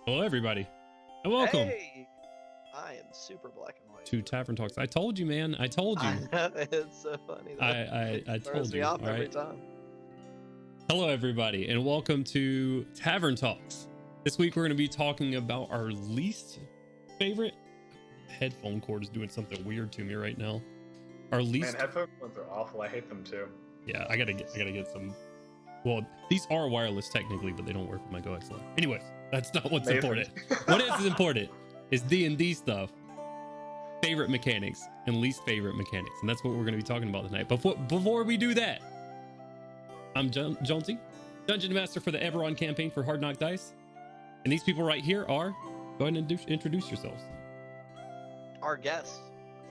Hello, everybody, and welcome Hey, I am super black and white. to Tavern Talks. I told you, man. I told you. It's so funny. Though. I Throws told me you. off All every right. time. Hello, everybody, and welcome to Tavern Talks. This week, we're going to be talking about our least favorite. Headphone cord is doing something weird to me right now. Our least. Man, headphones are awful. I hate them too. Yeah, I gotta get some. Well, these are wireless technically, but they don't work with my Go XLR. Anyways, that's not what's important. What is important is D&D stuff, favorite mechanics, and least favorite mechanics, and that's what we're going to be talking about tonight. Before we do that, I'm Jonesy, Dungeon Master for the Eberron campaign for Hard Knock Dice, and these people right here are. Go ahead and introduce yourselves. Our guest,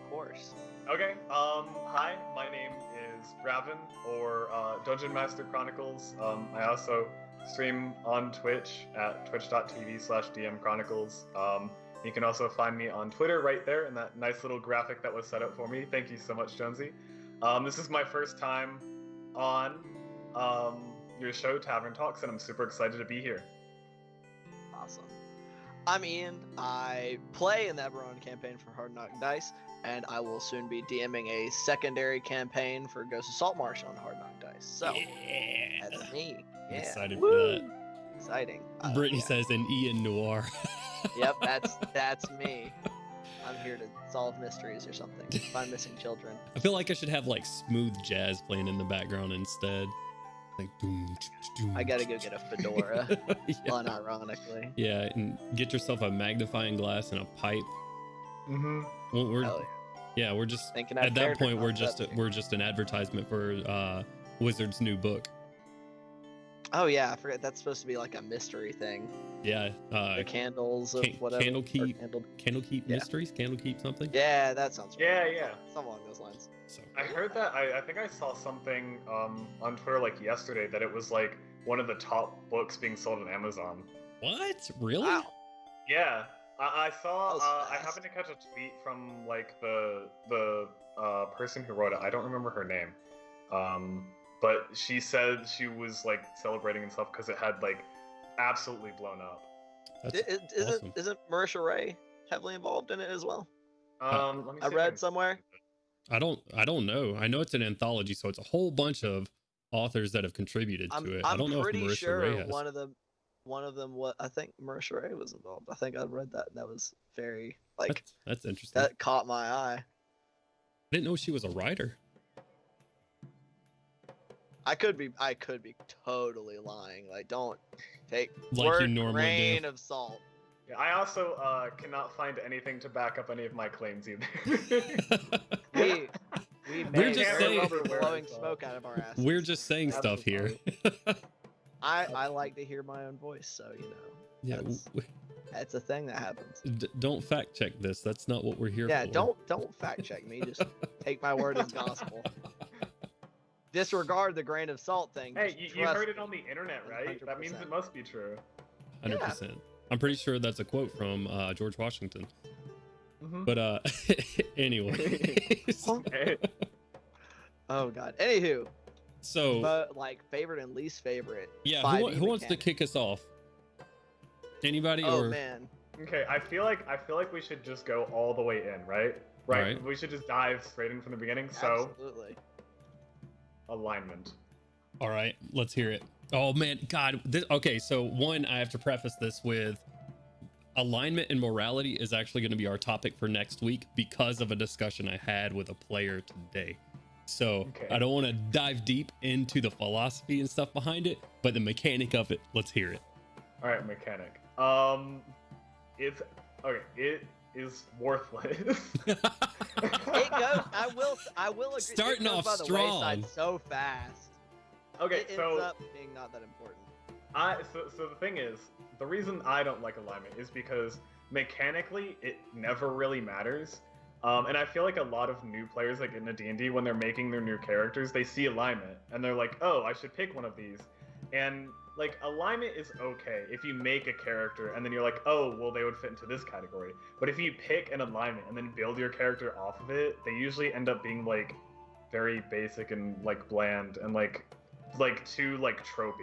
of course. Okay. Hi, my name is Bravin, or Dungeon Master Chronicles. I also stream on Twitch at twitch.tv/DMChronicles. You can also find me on Twitter right there in that nice little graphic that was set up for me. Thank you so much, Jonesy. This is my first time on your show, Tavern Talks, and I'm super excited to be here. Awesome. I'm Ian. I play in the Eberron campaign for Hard Knock Dice, and I will soon be DMing a secondary campaign for Ghost of Saltmarsh on Hard Knock Dice. So, Yeah, that's me. I'm Yeah. excited Woo! for that. Exciting. Brittany Yeah. says an Ian Noir. Yep, that's me. I'm here to solve mysteries or something. Find missing children. I feel like I should have like smooth jazz playing in the background instead. Like doom, doom. I gotta go get a fedora, yeah. unironically. Yeah, and get yourself a magnifying glass and a pipe. Mm-hmm. Well, we're Hell yeah, we're just Thinking at out that character point concept. we're just an advertisement for Wizard's new book. Oh yeah, I forgot that's supposed to be like a mystery thing. Yeah, The candles of whatever. or Candlekeep Yeah. Mysteries, Candlekeep something. Yeah, that sounds right. Yeah. Something along those lines. So I heard that. I think I saw something on Twitter like yesterday that it was like one of the top books being sold on Amazon. what? Really? Wow. Yeah, I saw. That was I fast. happened to catch a tweet from like the person who wrote it. I don't remember her name, but she said she was like celebrating and stuff because it had like absolutely blown up. That's awesome. Isn't Marisha Ray heavily involved in it as well? Let me I see if read can- somewhere. I don't know. I know it's an anthology, so it's a whole bunch of authors that have contributed to it. I don't know if pretty Marissa sure Ray has. one of them was. I think Marisha Ray was involved. I think I read that, and that was very like That's interesting. that caught my eye. I didn't know she was a writer. I could be totally lying. Like, don't take Like word you normally grain do. of salt. Yeah, I also cannot find anything to back up any of my claims either. We We're may just very saying- well be Everywhere blowing I saw. smoke out of our asses. We're just saying stuff here. I like to hear my own voice, so you know. Yeah, That's a thing that happens. don't fact check this. That's not what we're here Yeah, for. don't fact check me. Just take my word as gospel. Disregard the grain of salt thing. Hey, just you trust heard it me. on the internet, right? That means 100%. it must be true. 100%. I'm pretty sure that's a quote from George Washington. Mm-hmm. But anyways. Oh god. Anywho, So but like favorite and least favorite. yeah, 5e who wants to mechanic. kick us off? Anybody? Oh or man. Okay, I feel like we should just go all the way in, right? Right. Alright. We should just dive straight in from the beginning. So, Absolutely. alignment. All right, let's hear it. Oh man, God. Okay, so one, I have to preface this with alignment and morality is actually going to be our topic for next week because of a discussion I had with a player today. So Okay. I don't want to dive deep into the philosophy and stuff behind it, but the mechanic of it, let's hear it. All right, mechanic. It's okay. It is worthless. It goes. I will agree. Starting it goes off by the strong. wayside so fast. Okay, It ends so up being not that important. so the thing is, the reason I don't like alignment is because mechanically it never really matters. And I feel like a lot of new players, like in a D&D, when they're making their new characters, they see alignment and they're like, "Oh, I should pick one of these." And like alignment is okay if you make a character and then you're like, "Oh, well, they would fit into this category." But if you pick an alignment and then build your character off of it, they usually end up being like very basic and like bland and like too like tropey.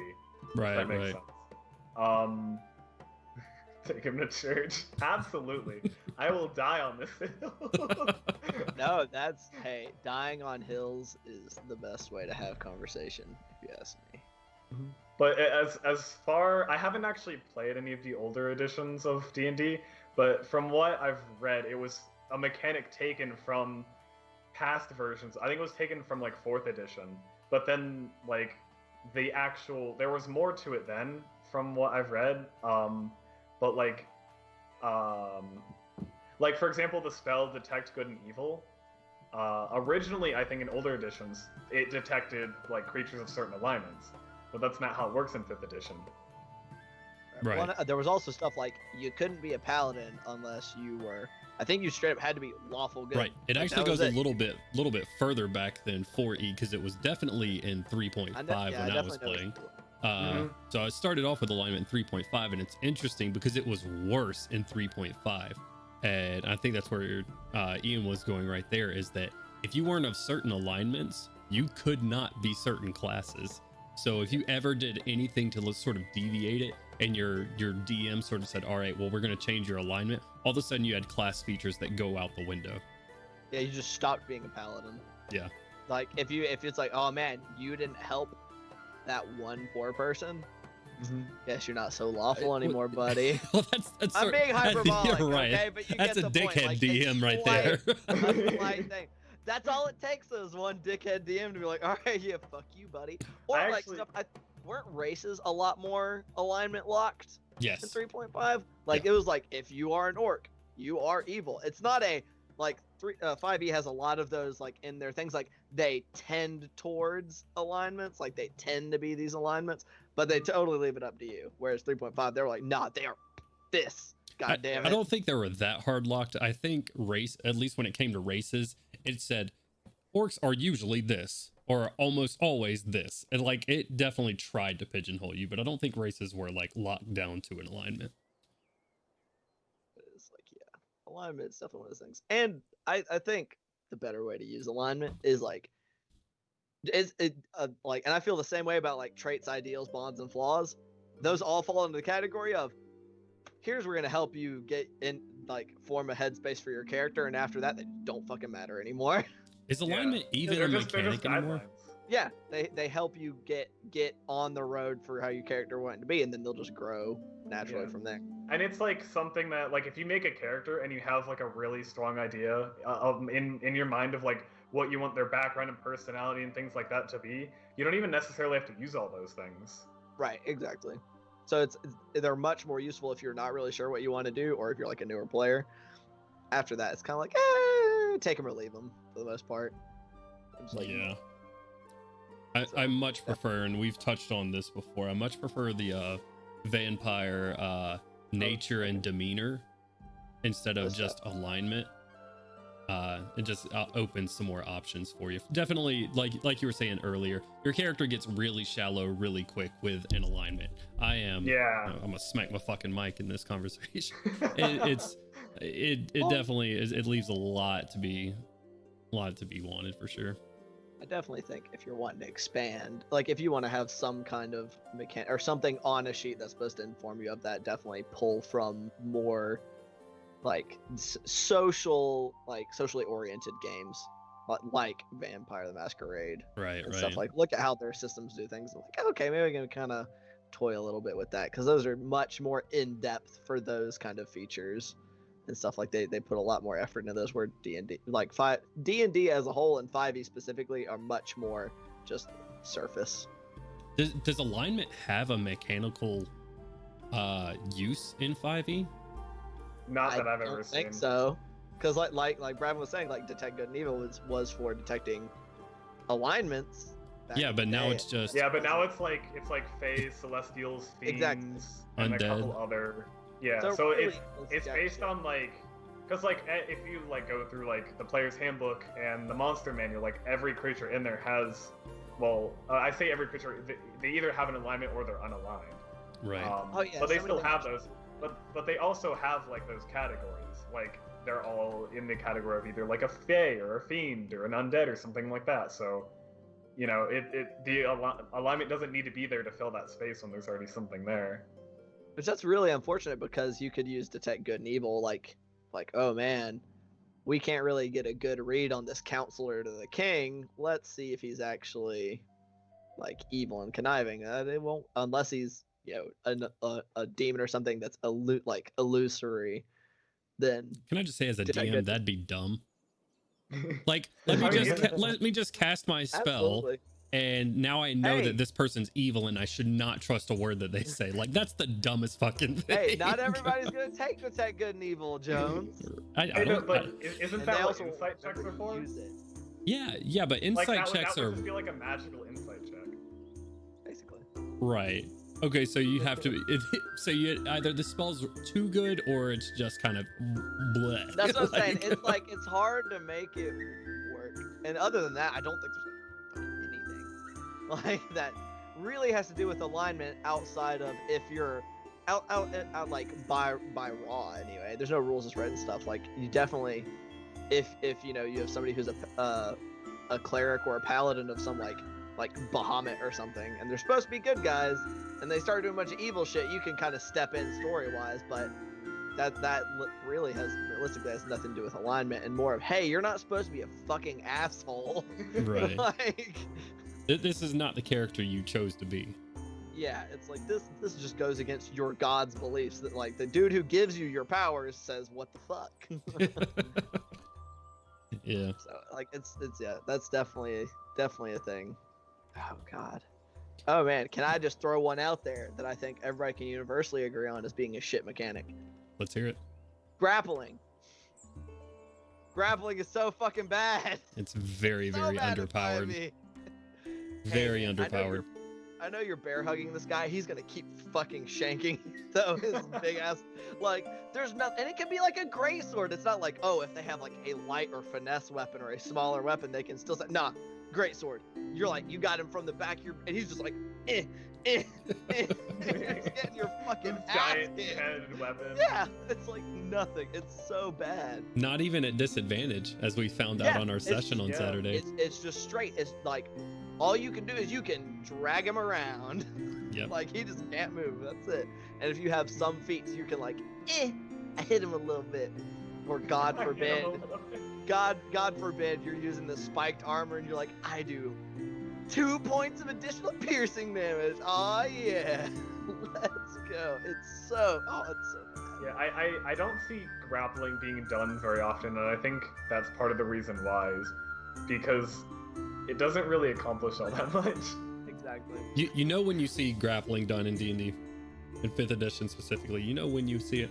If Right, that makes right. sense. take him to church. Absolutely. I will die on this hill. No, hey, dying on hills is the best way to have conversation, if you ask me. But as far, I haven't actually played any of the older editions of D&D, but from what I've read, it was a mechanic taken from past versions. I think it was taken from like 4th edition, but then like there was more to it then from what I've read. But like for example, the spell Detect Good and Evil. Originally, I think in older editions, it detected like creatures of certain alignments, but that's not how it works in 5th edition. Right. Well, there was also stuff like you couldn't be a paladin unless you were. I think you straight up had to be lawful good. Right. It actually goes a little bit further back than 4E because it was definitely in 3.5 when I was playing. So I started off with alignment in 3.5, and it's interesting because it was worse in 3.5. And I think that's where Ian was going right there, is that if you weren't of certain alignments, you could not be certain classes. So if you ever did anything to sort of deviate it, and your DM sort of said, all right, well, we're going to change your alignment, all of a sudden you had class features that go out the window. Yeah, you just stopped being a paladin. Yeah. Like if it's like, oh man, you didn't help that one poor person. Guess you're not so lawful anymore, buddy. Well, I'm being hyperbolic, you're right. okay? But you that's get a the dickhead point. Like, DM right there. That's a slight thing. That's all it takes is one dickhead DM to be like, all right, yeah, fuck you, buddy. Or weren't races a lot more alignment locked? Yes. In 3.5, like it was like if you are an orc, you are evil. It's not a like 5e has a lot of those like in their things, like they tend towards alignments, like they tend to be these alignments, but they totally leave it up to you. Whereas 3.5, they're like, nah, they are this. God damn it. I don't think they were that hard locked. I think race, at least when it came to races, it said orcs are usually this or almost always this, and like it definitely tried to pigeonhole you, but I don't think races were like locked down to an alignment. It's like, yeah, alignment is definitely one of those things. And I think the better way to use alignment is like like, and I feel the same way about like traits, ideals, bonds, and flaws. Those all fall into the category of here's we're gonna help you get in, like form a headspace for your character, and after that they don't fucking matter anymore. Is alignment even a mechanic anymore? Yeah, they help you get on the road for how your character wanted to be, and then they'll just grow naturally from there. And it's like something that like if you make a character and you have like a really strong idea in your mind of like what you want their background and personality and things like that to be, you don't even necessarily have to use all those things. Right, exactly. So they're much more useful if you're not really sure what you want to do, or if you're like a newer player. After that, it's kind of like, take them or leave them for the most part. Like, yeah. I much prefer, and we've touched on this before, I much prefer the vampire nature and demeanor instead of just alignment. It just opens some more options for you. Definitely, like you were saying earlier, your character gets really shallow really quick with an alignment. I'm gonna smack my fucking mic in this conversation. It definitely is. It leaves a lot to be wanted for sure. I definitely think if you're wanting to expand, like if you want to have some kind of mechanic or something on a sheet that's supposed to inform you of that, definitely pull from more like socially oriented games like Vampire the Masquerade, right? Stuff like, look at how their systems do things. I'm like, okay, maybe we can kind of toy a little bit with that, because those are much more in depth for those kind of features and stuff. Like they put a lot more effort into those. Where D&D, like D&D as a whole and 5e specifically, are much more just surface. Does alignment have a mechanical use in 5e? Not that I've ever seen. I think so, because like Bravin was saying, like Detect Good and Evil was for detecting alignments. Yeah, but now it's just but now it's like Fays, Celestials, Fiends, and Undead. a couple other. Yeah, so really it's based on like, because like if you like go through like the player's handbook and the monster manual, like every creature in there has, I say every creature, they either have an alignment or they're unaligned. Right. But they still have those. But they also have like those categories. Like they're all in the category of either like a Fae or a Fiend or an Undead or something like that. So, you know, the alignment doesn't need to be there to fill that space when there's already something there. Which that's really unfortunate because you could use detect good and evil, like oh man, we can't really get a good read on this counselor to the king. Let's see if he's actually like evil and conniving. They won't unless he's a demon or something that's like illusory. Then Can I just say, as a detect DM, good. that'd be dumb. Like, let me just cast my spell, Absolutely. and now I know Hey. that this person's evil, and I should not trust a word that they say. Like, that's the dumbest fucking thing. Hey, not everybody's gonna take detect good and evil, Jones. I don't. But isn't And that they what also insight checks are for? use it, Yeah, but insight Like checks that are would just be like a magical insight check. basically. right. Okay, so you have to. So you either the spell's too good or it's just kind of bleh. That's what I'm saying. It's like it's hard to make it work. And other than that, I don't think there's like anything like that really has to do with alignment outside of if you're out like by raw anyway. There's no rules as read and stuff. Like you definitely, if you know you have somebody who's a cleric or a paladin of some like Bahamut or something, and they're supposed to be good guys, and they start doing a bunch of evil shit, you can kind of step in story wise, but that really realistically has nothing to do with alignment and more of, hey, you're not supposed to be a fucking asshole. Right. Like, this is not the character you chose to be. yeah, it's like this just goes against your god's beliefs that like the dude who gives you your powers says what the fuck. Yeah. So like it's yeah, that's definitely a thing. Oh god. Oh man, can I just throw one out there that I think everybody can universally agree on as being a shit mechanic? Let's hear it. Grappling. Grappling is so fucking bad. It's very, So very bad at underpowered. Miami. Very Hey, underpowered. I know you're bear hugging this guy. He's gonna keep fucking shanking though his big ass. Like there's nothing, and it can be like a gray sword. It's not like, oh, if they have like a light or finesse weapon or a smaller weapon, they can still say, nah, great sword. You're like, you got him from the back. And he's just like, You're just getting your fucking This ass giant kicked. headed weapon. Yeah, it's like nothing. It's so bad. Not even at disadvantage, as we found out on our session on Saturday. It's just straight. It's like all you can do is you can drag him around. Yep. Like he just can't move. That's it. And if you have some feats, you can like, I hit him a little bit. Or God forbid, God forbid, you're using the spiked armor and you're like, I do 2 points of additional piercing damage. Oh yeah, let's go. It's so bad. Yeah, I don't see grappling being done very often, and I think that's part of the reason why is because it doesn't really accomplish all that much. Exactly. You know when you see grappling done in D&D, in 5th edition specifically, you know when you see it?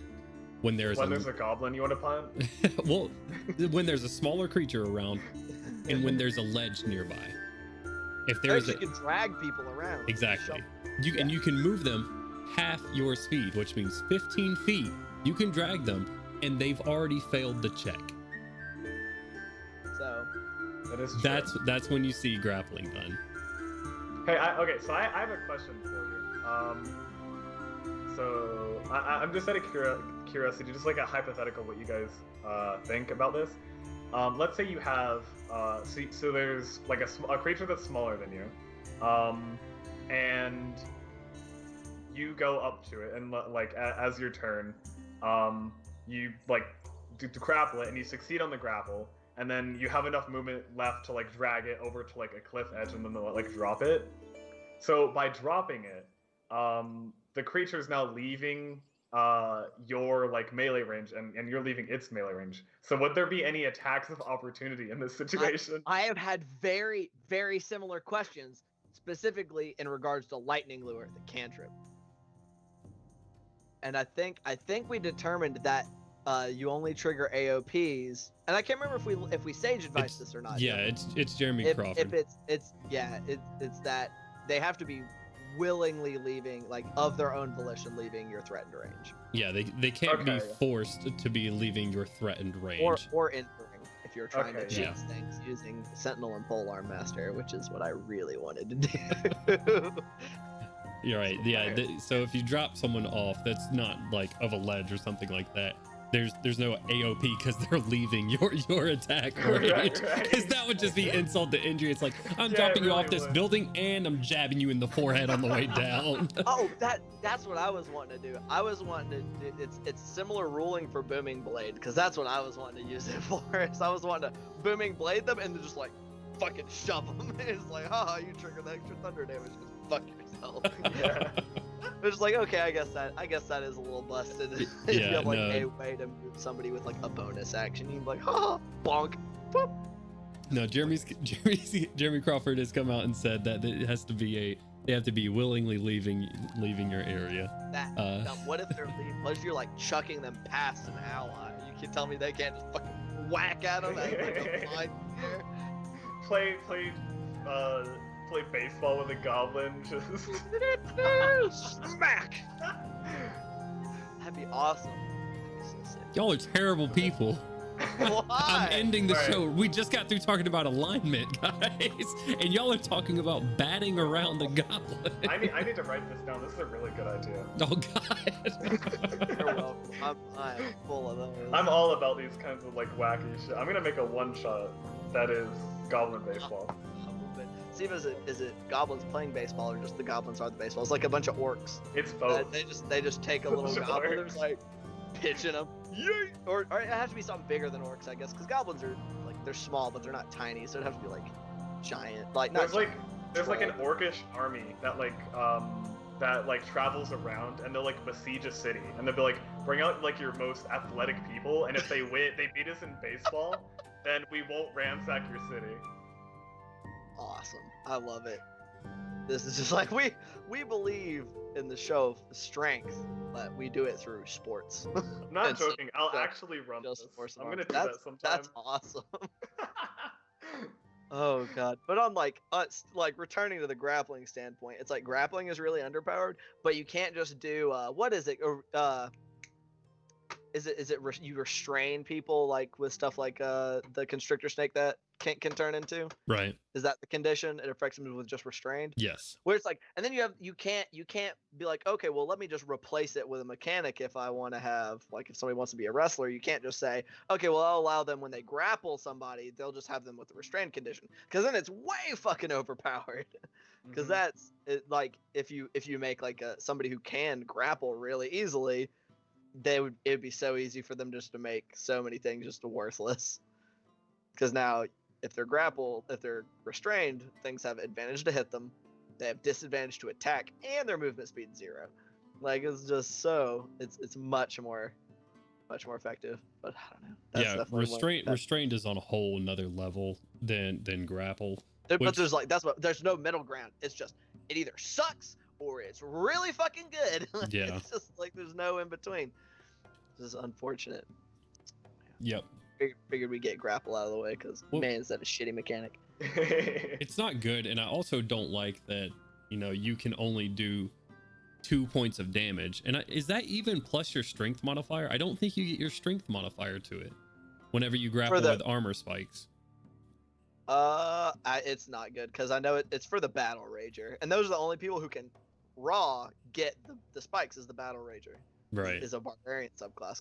When there's a goblin you want to punt? well, when there's a smaller creature around, and when there's a ledge nearby. If there's you can drag people around. Exactly. And you can move them half your speed, which means 15 feet. You can drag them, and they've already failed the check. So that is true. That's when you see grappling done. Hey, okay, so I have a question for you. So I'm just out of curiosity, just like a hypothetical, what you guys think about this. Let's say you have so there's like a creature that's smaller than you, and you go up to it, and like as your turn, you like do grapple it, and you succeed on the grapple, and then you have enough movement left to like drag it over to like a cliff edge, and then like drop it. So by dropping it, the creature is now leaving your like melee range, and you're leaving its melee range. So would there be any attacks of opportunity in this situation? I have had very, very similar questions, specifically in regards to lightning lure, the cantrip. And I think we determined that you only trigger AOPs, and I can't remember if we sage advised this or not. Yeah, it's Jeremy Crawford. If it's that they have to be willingly leaving, like of their own volition, leaving your threatened range. Yeah, they can't be forced to be leaving your threatened range. Or entering if you're trying to Okay, chase things using Sentinel and Polearm Master, which is what I really wanted to do. You're right. Yeah. So if you drop someone off, that's not like of a ledge or something like that. there's no AOP because they're leaving your attack range. Because that would just be insult to injury. It's like, I'm dropping you off this building and I'm jabbing you in the forehead on the way down. Oh, that's what I was wanting to do. I was wanting to do, it's similar ruling for Booming Blade, because that's what I was wanting to use it for. So I was wanting to Booming Blade them and then just like fucking shove them. It's like, haha, you trigger the extra thunder damage. Just fuck yourself. Yeah. It's just like, okay, I guess that is a little busted. If you have like a way to move somebody with like a bonus action, you'd be like, ha, bonk, boop. No, Jeremy Crawford has come out and said that it has to be they have to be willingly leaving your area. Now, what if they're leaving? What if you're like chucking them past an ally? You can tell me they can't just fucking whack at them as like a blind here. Play baseball with a goblin, just smack. That'd be awesome. That'd be so sick. Y'all are terrible people. Why? I'm ending the show. We just got through talking about alignment, guys, and y'all are talking about batting around the goblin. I need to write this down. This is a really good idea. Oh God. You're welcome. I'm full of those. I'm all about these kinds of like wacky shit. I'm gonna make a one shot that is goblin baseball. See, is it goblins playing baseball or just the goblins are the baseball? It's like a bunch of orcs. It's both. They just take a little goblin. There's like pitching them. Yay! Or it has to be something bigger than orcs, I guess, because goblins are like they're small, but they're not tiny, so it has to be like giant. Like not there's like an orcish army that like travels around and they'll like besiege a city and they'll be like, bring out like your most athletic people, and if they beat us in baseball, then we won't ransack your city. Awesome. I love it. This is just like we believe in the show of strength, but we do it through sports. I'm not joking. I'll actually run this. I'm gonna do that sometime. That's awesome. Oh god. But on like returning to the grappling standpoint, it's like grappling is really underpowered, but you can't just do what is it? Is it you restrain people like with stuff like the constrictor snake that can turn into? Right. Is that the condition? It affects them with just restrained? Yes. Where it's like, and then you can't be like, okay, well let me just replace it with a mechanic if I want to have like if somebody wants to be a wrestler, you can't just say, okay, well I'll allow them when they grapple somebody, they'll just have them with the restrained condition, because then it's way fucking overpowered. Because that's it, like if you make like somebody who can grapple really easily, it'd be so easy for them just to make so many things just worthless. Because now if they're restrained, things have advantage to hit them, they have disadvantage to attack, and their movement speed 0. Like it's just it's much more effective. But I don't know. Restrained is on a whole another level than grapple. But there's no middle ground. It's just it either sucks or it's really fucking good. Yeah. It's just like there's no in between. This is unfortunate. Yep. Figured we get grapple out of the way because man, is that a shitty mechanic. It's not good, and I also don't like that. You can only do 2 points of damage, and is that even plus your strength modifier? I don't think you get your strength modifier to it whenever you grapple with armor spikes. It's not good because I know it's for the battle rager, and those are the only people who can get the spikes as the battle rager. Right. Is a barbarian subclass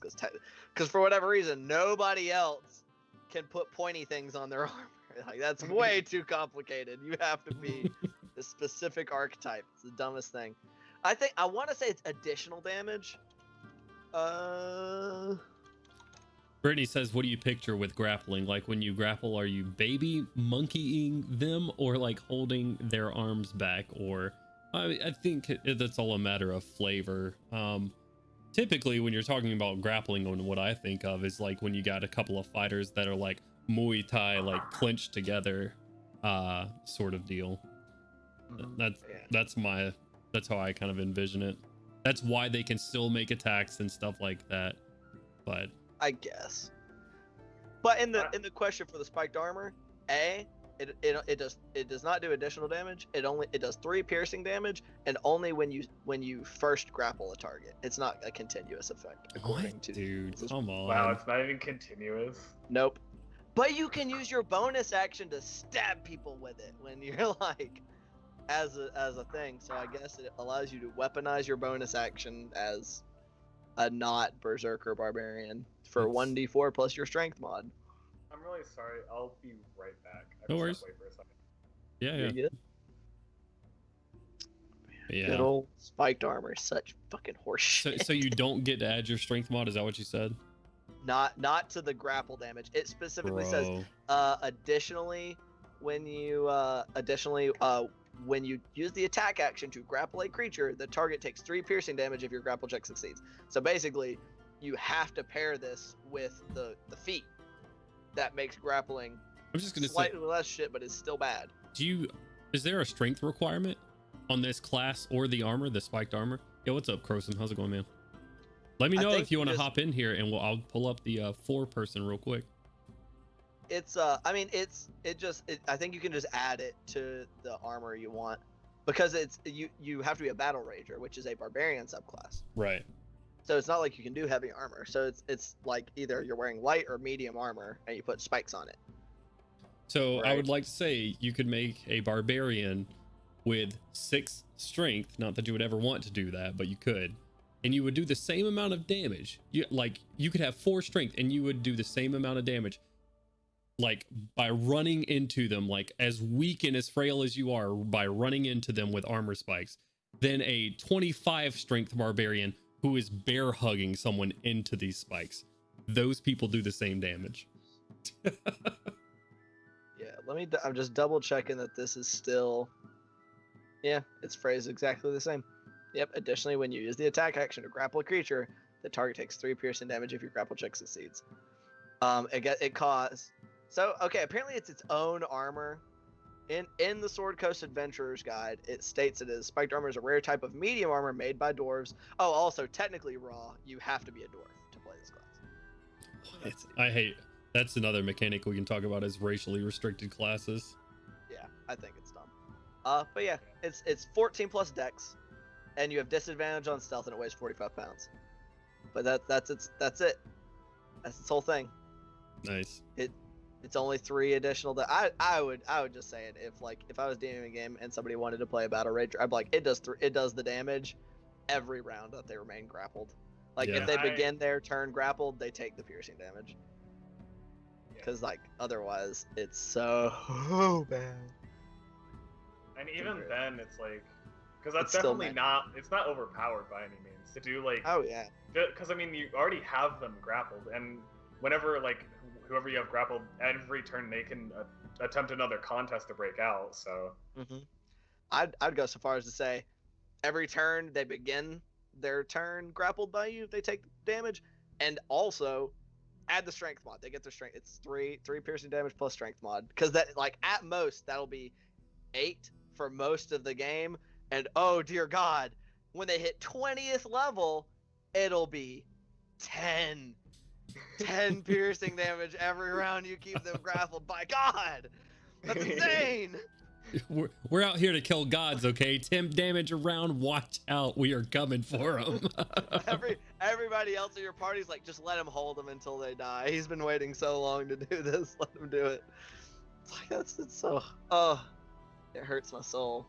because for whatever reason nobody else can put pointy things on their armor. Like that's way too complicated. You have to be the specific archetype. It's the dumbest thing. I want to say it's additional damage. Brittany says, what do you picture with grappling? Like when you grapple, are you baby monkeying them or like holding their arms back? Or I think that's all a matter of flavor. Typically when you're talking about grappling, what I think of is like when you got a couple of fighters that are like Muay Thai, like clenched together sort of deal. That's how I kind of envision it. That's why they can still make attacks and stuff like that. But I guess. But in the question for the spiked armor, it does not do additional damage. It does 3 piercing damage, and only when you first grapple a target. It's not a continuous effect according to. Dude, come on. Wow, it's not even continuous. Nope. But you can use your bonus action to stab people with it when you're like as a thing. So I guess it allows you to weaponize your bonus action as a not berserker barbarian for 1d4 plus your strength mod. I'm really sorry. I'll be right back. No worries. Wait for a second. Yeah, You're yeah. good. Yeah. Good old spiked armor, such fucking horseshit. So you don't get to add your strength mod? Is that what you said? Not to the grapple damage. It specifically says additionally when you use the attack action to grapple a creature, the target takes 3 piercing damage if your grapple check succeeds. So basically, you have to pair this with the feat. That makes grappling I'm just gonna slightly less shit, but it's still bad. Is there a strength requirement on this class or the armor, the spiked armor? Yo, what's up, Croson? How's it going, man? Let me know if you want to hop in here, and I'll pull up the 4-person real quick. It's I think you can just add it to the armor you want, because you have to be a battle rager, which is a barbarian subclass. Right. So it's not like you can do heavy armor. So it's like either you're wearing light or medium armor, and you put spikes on it. So right? I would like to say you could make a barbarian with 6 strength. Not that you would ever want to do that, but you could. And you would do the same amount of damage. You could have 4 strength and you would do the same amount of damage, like by running into them, like as weak and as frail as you are, by running into them with armor spikes, than a 25 strength barbarian who is bear hugging someone into these spikes. Those people do the same damage. Yeah, I'm just double checking that this is still, yeah, it's phrased exactly the same. Yep. Additionally, when you use the attack action to grapple a creature, the target takes 3 piercing damage if your grapple check succeeds. It costs. So okay, apparently it's its own armor. In the Sword Coast Adventurer's Guide, it states it is spiked armor is a rare type of medium armor made by dwarves. Oh, also technically raw, you have to be a dwarf to play this class. That's another mechanic we can talk about as racially restricted classes. Yeah, I think it's dumb. But yeah, it's 14 plus dex, and you have disadvantage on stealth, and it weighs 45 pounds. But that's it. That's its whole thing. Nice. It's only 3 additional. I would just say it if I was DMing a game and somebody wanted to play a battle rager, I'd be like, it does the damage every round that they remain grappled. Like if they begin their turn grappled, they take the piercing damage. Because like otherwise, it's so bad. And even then, it's like, because that's definitely not. It's not overpowered by any means to do like. Oh yeah. Because I mean, you already have them grappled, and whenever like whoever you have grappled, every turn they can attempt another contest to break out. So. I'd go so far as to say, every turn they begin their turn grappled by you, they take damage, and also add the strength mod. They get their strength. It's 3 piercing damage plus strength mod, because that like at most that'll be 8 for most of the game, and oh dear God, when they hit 20th level, it'll be 10 piercing damage every round you keep them grappled. By God, that's insane. We're out here to kill gods, okay? 10 damage a round. Watch out, we are coming for them. Everybody else in your party's like, just let him hold him until they die. He's been waiting so long to do this. Let him do it. It's like it's so. Oh, it hurts my soul.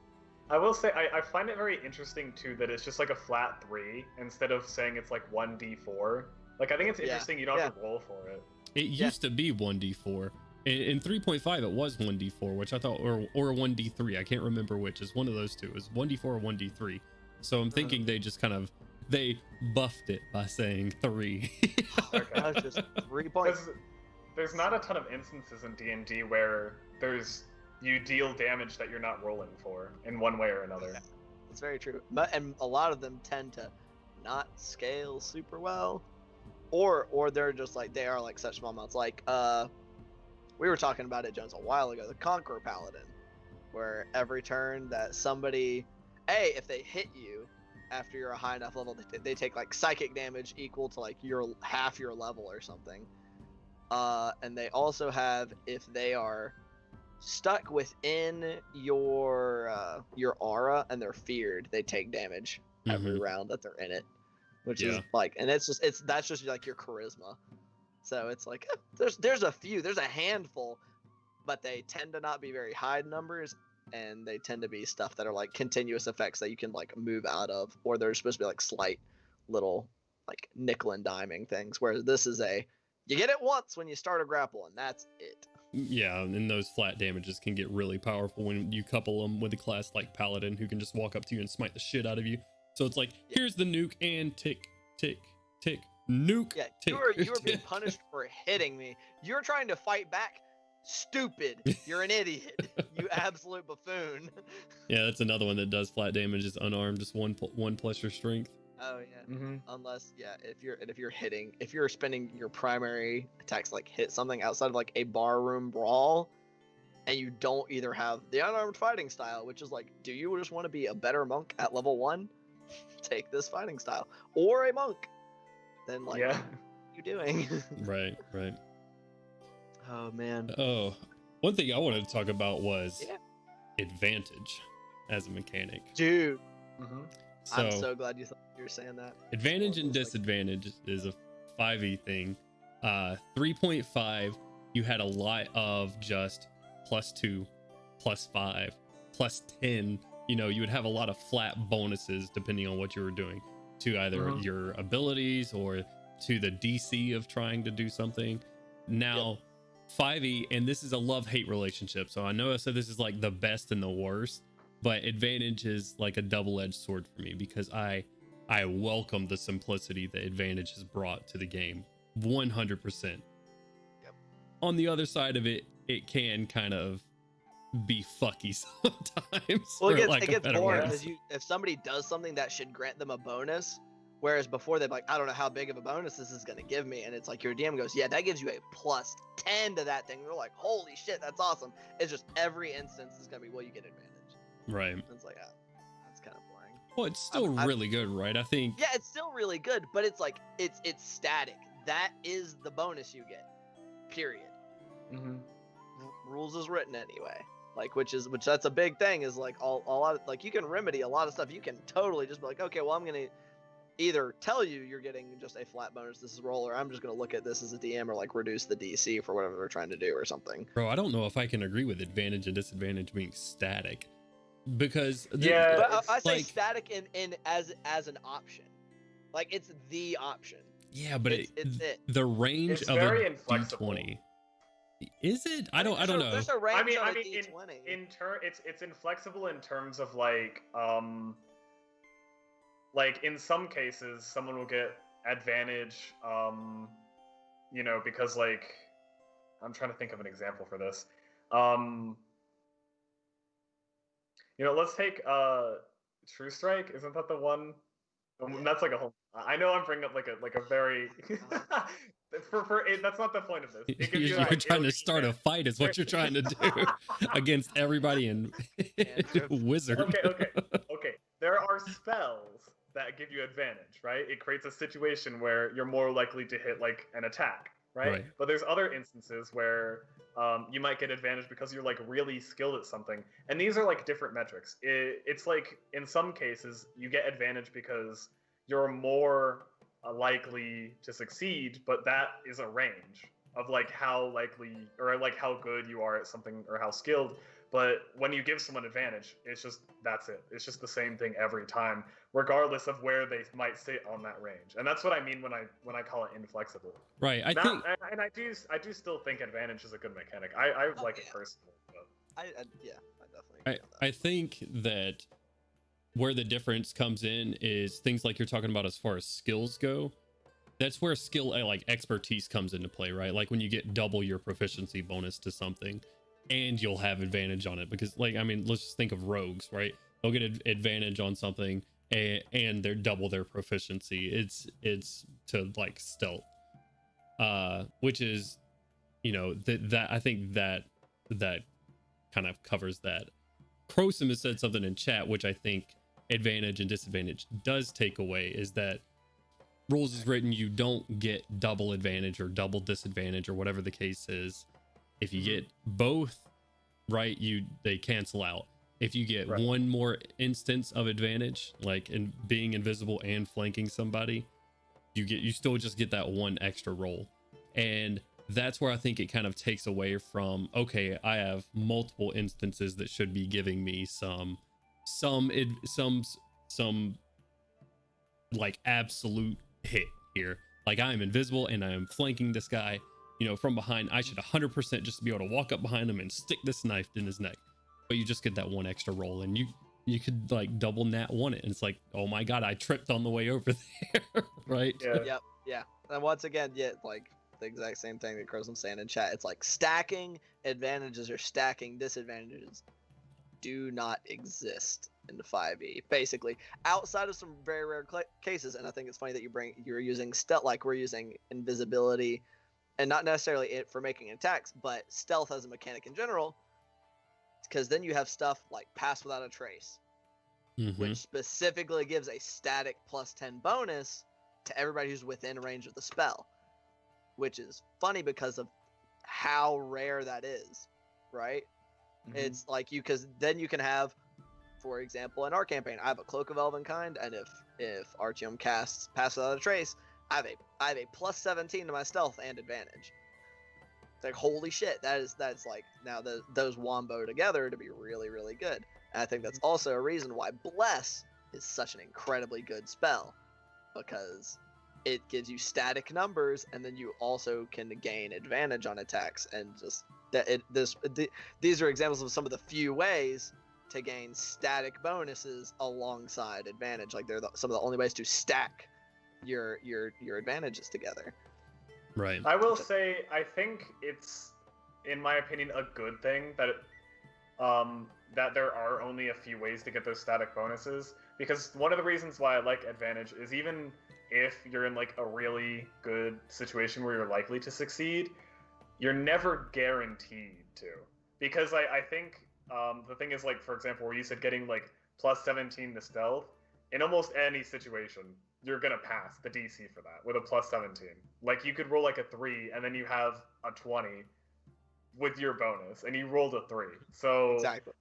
I will say I find it very interesting too that it's just like a flat 3 instead of saying it's like 1d4. Like I think it's interesting you don't have to roll for it. It used to be 1d4. In 3.5 it was 1d4, which I thought, or 1d3. I can't remember which. It's one of those two. It was 1d4 or 1d3. So I'm thinking they just kind of buffed it by saying 3. That's just 3 points. There's not a ton of instances in D&D where you deal damage that you're not rolling for in one way or another. That's very true. And a lot of them tend to not scale super well, or they're just like, they are like such small amounts. Like we were talking about it, Jones, a while ago, the Conqueror Paladin, where every turn that somebody, if they hit you after you're a high enough level, they take like psychic damage equal to like half your level or something. And they also have, if they are stuck within your aura and they're feared, they take damage every round that they're in it, which is like, and that's just like your charisma. So it's like there's a handful, but they tend to not be very high numbers, and they tend to be stuff that are like continuous effects that you can like move out of, or they're supposed to be like slight little like nickel and diming things, whereas this is you get it once when you start a grapple, and that's it. Yeah, and those flat damages can get really powerful when you couple them with a class like Paladin, who can just walk up to you and smite the shit out of you. So it's like, here's the nuke, and tick, tick, tick, nuke. Yeah, tick, you are being punished for hitting me. You're trying to fight back. Stupid. You're an idiot. You absolute buffoon. Yeah, that's another one that does flat damage. Is unarmed, just one plus your strength. Oh yeah. Unless if you're spending your primary attacks to, like, hit something outside of like a barroom brawl, and you don't either have the unarmed fighting style, which is like, do you just want to be a better monk at level 1? Take this fighting style, or a monk. Then like, what are you doing? Right. Oh man. Oh, one thing I wanted to talk about was advantage as a mechanic. Dude. So, I'm so glad you were saying that. Advantage and disadvantage is a 5e thing. 3.5, you had a lot of just +2, +5, +10. You know, you would have a lot of flat bonuses depending on what you were doing to either your abilities or to the DC of trying to do something. Now, 5e, and this is a love-hate relationship. So I know I said this is like the best and the worst, but advantage is like a double-edged sword for me, because I welcome the simplicity that advantage has brought to the game 100%. Yep. On the other side of it, it can kind of be fucky sometimes. Well, it gets boring because if somebody does something that should grant them a bonus, whereas before they're like, I don't know how big of a bonus this is going to give me, and it's like your DM goes, yeah, that gives you a +10 to that thing. They're like, holy shit, that's awesome. It's just every instance is going to be, well, you get advantage. Right. And it's like, that's kind of boring. Well, it's still really good, right? I think. Yeah, it's still really good, but it's like it's static. That is the bonus you get. Period. Rules is written anyway. Like, which that's a big thing, is like a lot of, like, you can remedy a lot of stuff. You can totally just be like, okay, well, I'm gonna either tell you you're getting just a flat bonus, this is roll, or I'm just gonna look at this as a DM, or like reduce the DC for whatever they're trying to do or something. Bro, I don't know if I can agree with advantage and disadvantage being static, because but I say like, static in as an option, like it's the option. Yeah, but it's the range of very a inflexible. D20. Is it? I don't know. There's a range I on mean, a D20. It's inflexible in terms of like in some cases someone will get advantage, you know, because like, I'm trying to think of an example for this. You know, let's take True Strike. Isn't that the one? That's like a whole. I know I'm bringing up like a very. That's not the point of this. You're trying to start a fight, is what you're trying to do against everybody in Wizard. Okay. There are spells that give you advantage, right? It creates a situation where you're more likely to hit like an attack, right? But there's other instances where you might get advantage because you're like really skilled at something, and these are like different metrics. It's like in some cases you get advantage because you're more likely to succeed, but that is a range of like how likely or like how good you are at something or how skilled. But when you give someone advantage, it's just, that's it. It's just the same thing every time, regardless of where they might sit on that range. And that's what I mean when I call it inflexible. Right. I do still think advantage is a good mechanic. I like it personally. But. I definitely. I think that where the difference comes in is things like you're talking about as far as skills go. That's where skill, like expertise, comes into play, right? Like when you get double your proficiency bonus to something, and you'll have advantage on it, because like, I mean, let's just think of rogues, right? They'll get an advantage on something and they're double their proficiency. It's to like stealth, which is, you know, that I think that kind of covers that. Crosom has said something in chat, which I think advantage and disadvantage does take away, is that rules is written, you don't get double advantage or double disadvantage or whatever the case is. If you get both right, they cancel out. If you get one more instance of advantage, like in being invisible and flanking somebody, you still just get that one extra roll. And that's where I think it kind of takes away from, okay, I have multiple instances that should be giving me some like absolute hit, here. Like, I am invisible and I am flanking this guy, from behind. I should 100% just be able to walk up behind him and stick this knife in his neck. But you just get that one extra roll, and you could like double nat one it, and it's like, oh my god, I tripped on the way over there. Right? Yeah. Yep. And once again, like the exact same thing that Crow's saying in chat. It's like stacking advantages or stacking disadvantages do not exist in the 5e. Basically, outside of some very rare cases, and I think it's funny that you're using stealth, like we're using invisibility, and not necessarily it for making attacks, but stealth as a mechanic in general. Because then you have stuff like Pass Without a Trace, which specifically gives a static +10 bonus to everybody who's within range of the spell, which is funny because of how rare that is, right? It's like because then you can have, for example, in our campaign, I have a Cloak of Elvenkind, and if Artyom casts Pass Without a Trace, I have a +17 to my stealth and advantage. It's like, holy shit, that's like, now those wombo together to be really, really good. And I think that's also a reason why Bless is such an incredibly good spell, because it gives you static numbers, and then you also can gain advantage on attacks, and just these are examples of some of the few ways to gain static bonuses alongside advantage. Like they're some of the only ways to stack your advantages together. Right. I will say, I think it's, in my opinion, a good thing that that there are only a few ways to get those static bonuses, because one of the reasons why I like advantage is even if you're in like a really good situation where you're likely to succeed, you're never guaranteed to. Because I think the thing is, like, for example, where you said getting like +17 to stealth, in almost any situation, you're gonna pass the DC for that with a +17. Like, you could roll like a 3, and then you have a 20 with your bonus, and you rolled a 3. So Exactly.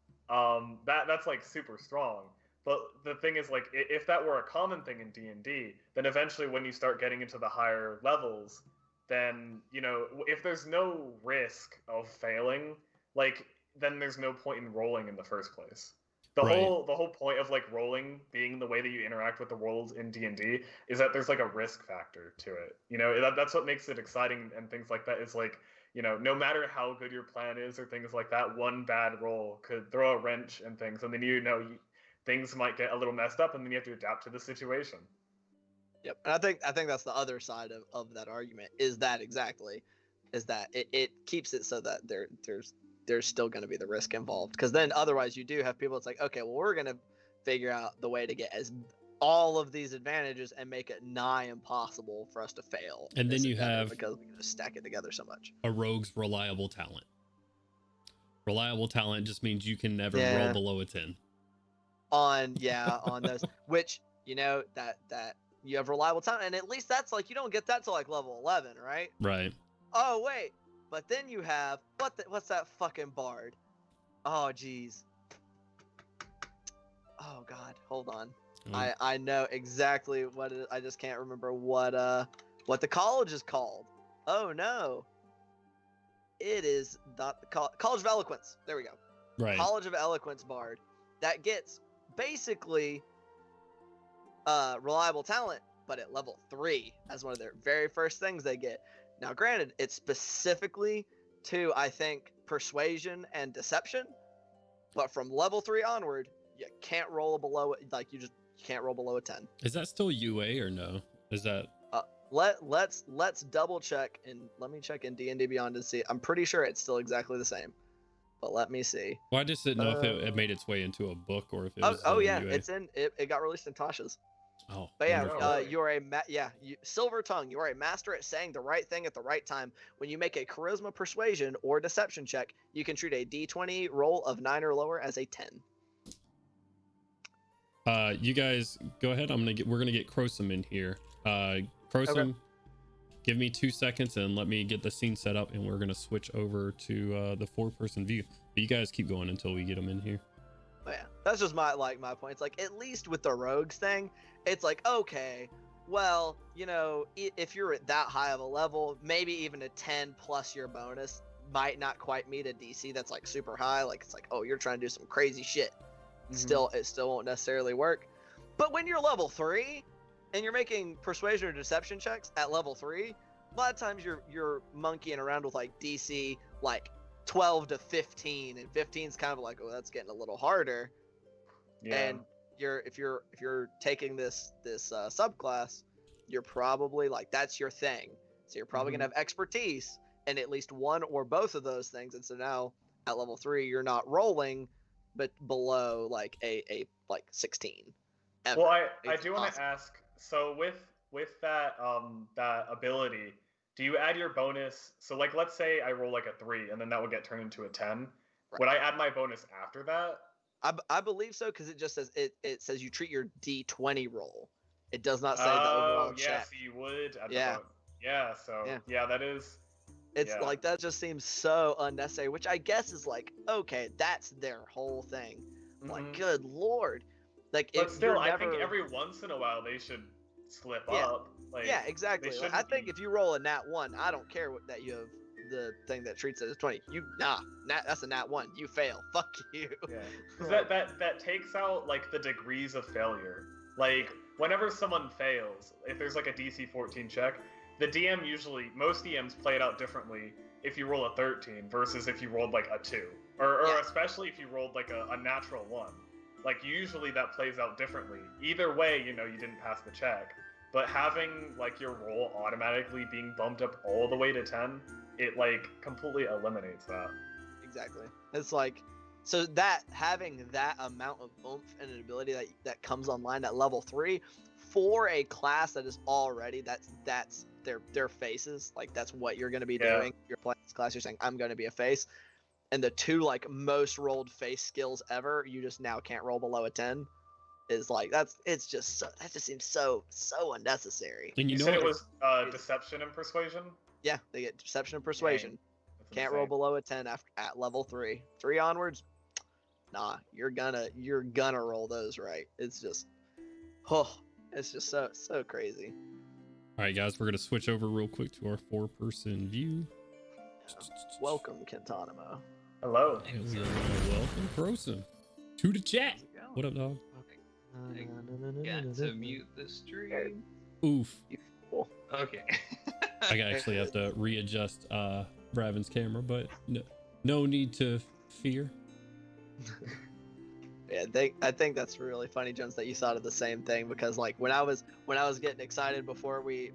That's like super strong. But the thing is, like, if that were a common thing in D&D, then eventually when you start getting into the higher levels, then, if there's no risk of failing, like, then there's no point in rolling in the first place. The whole point of like rolling being the way that you interact with the world in D&D is that there's like a risk factor to it. That's what makes it exciting, and things like that is like, no matter how good your plan is or things like that, one bad roll could throw a wrench and things, and then things might get a little messed up, and then you have to adapt to the situation. Yep, and I think that's the other side of that argument, is that it keeps it so that there's still going to be the risk involved, because then otherwise you do have people, it's like, okay, well, we're going to figure out the way to get all of these advantages and make it nigh impossible for us to fail. And then you have, because we can just stack it together so much, a rogue's reliable talent. Reliable talent just means you can never roll below a 10 on those, which that you have reliable talent, and at least that's like, you don't get that till like level 11, right? Oh wait, but then you have what's that fucking bard? Oh geez. Oh god, hold on. I know exactly what it is. I just can't remember what the college is called. Oh no. It is not the College of Eloquence. There we go. Right. College of Eloquence bard that gets basically reliable talent, but at level 3 as one of their very first things they get. Now, granted, it's specifically to, I think, persuasion and deception, but from level 3 onward, you can't roll below, like, you can't roll below a 10. Is that still UA or no? Is that? Let's double check, and let me check in D&D Beyond and see. I'm pretty sure it's still exactly the same, but let me see. Well, I just didn't know if it made its way into a book or if it was. Yeah, UA. it's in. It got released in Tasha's. Oh, but yeah, wonderful. you're Silver Tongue. You are a master at saying the right thing at the right time. When you make a charisma, persuasion, or deception check, you can treat a D20 roll of 9 or lower as a 10. You guys go ahead. We're gonna get Crosum in here. Crosum, Okay. give me 2 seconds and let me get the scene set up, and we're gonna switch over to the 4-person view. But you guys keep going until we get them in here. Oh, yeah, that's just my point. It's like, at least with the rogues thing, it's like, okay, well, if you're at that high of a level, maybe even a 10 plus your bonus might not quite meet a DC that's like super high. Like, it's like, oh, you're trying to do some crazy shit. It still won't necessarily work. But when you're level 3, and you're making persuasion or deception checks at level 3, a lot of times you're monkeying around with like DC like 12 to 15, and 15's kind of like, oh, that's getting a little harder. Yeah. And if you're taking this subclass, you're probably like, that's your thing. So you're probably gonna have expertise in at least one or both of those things. And so now at level 3, you're not rolling, but below like a like 16. Well, I do want to ask. So with that that ability, do you add your bonus? So like, let's say I roll like a 3, and then that would get turned into a 10. Right. Would I add my bonus after that? I believe so, because it just says it says you treat your D20 roll. It does not say the overall check. Yeah, so you would. Yeah. So yeah, that is. It's like, that just seems so unnecessary. Which I guess is like, okay, that's their whole thing. Like, good lord. Like, but still, I think every once in a while they should slip up. Like, yeah, exactly. Like, I think if you roll a nat 1, I don't care that you have the thing that treats it as 20. That's a nat 1. You fail. Fuck you. Yeah. that takes out like the degrees of failure. Like, whenever someone fails, if there's like a DC 14 check, the DM most DMs play it out differently if you roll a 13 versus if you rolled like a 2, or especially if you rolled like a natural 1. Like, usually that plays out differently. Either way, you didn't pass the check. But having like your roll automatically being bumped up all the way to 10, it like completely eliminates that. Exactly. It's like, so that having that amount of oomph and an ability that comes online at level 3 for a class that is already that's their faces, like that's what you're going to be doing. You're playing this class, you're saying I'm going to be a face, and the 2 like most rolled face skills ever, you just now can't roll below a 10. Is like, that just seems so unnecessary. And you said it was deception and persuasion? Yeah, they get deception and persuasion. Can't roll below a 10 at level 3. 3 onwards, nah, you're gonna roll those right. It's just so crazy. All right, guys, we're gonna switch over real quick to our 4-person view. Welcome, Kentanimo. Hello. Welcome, Prosim, to the chat. What up, dog? Got to mute the stream. Oof. Okay. I actually have to readjust Bravin's camera, but no need to fear. Yeah, I think that's really funny, Jones, that you thought of the same thing, because like when I was getting excited when we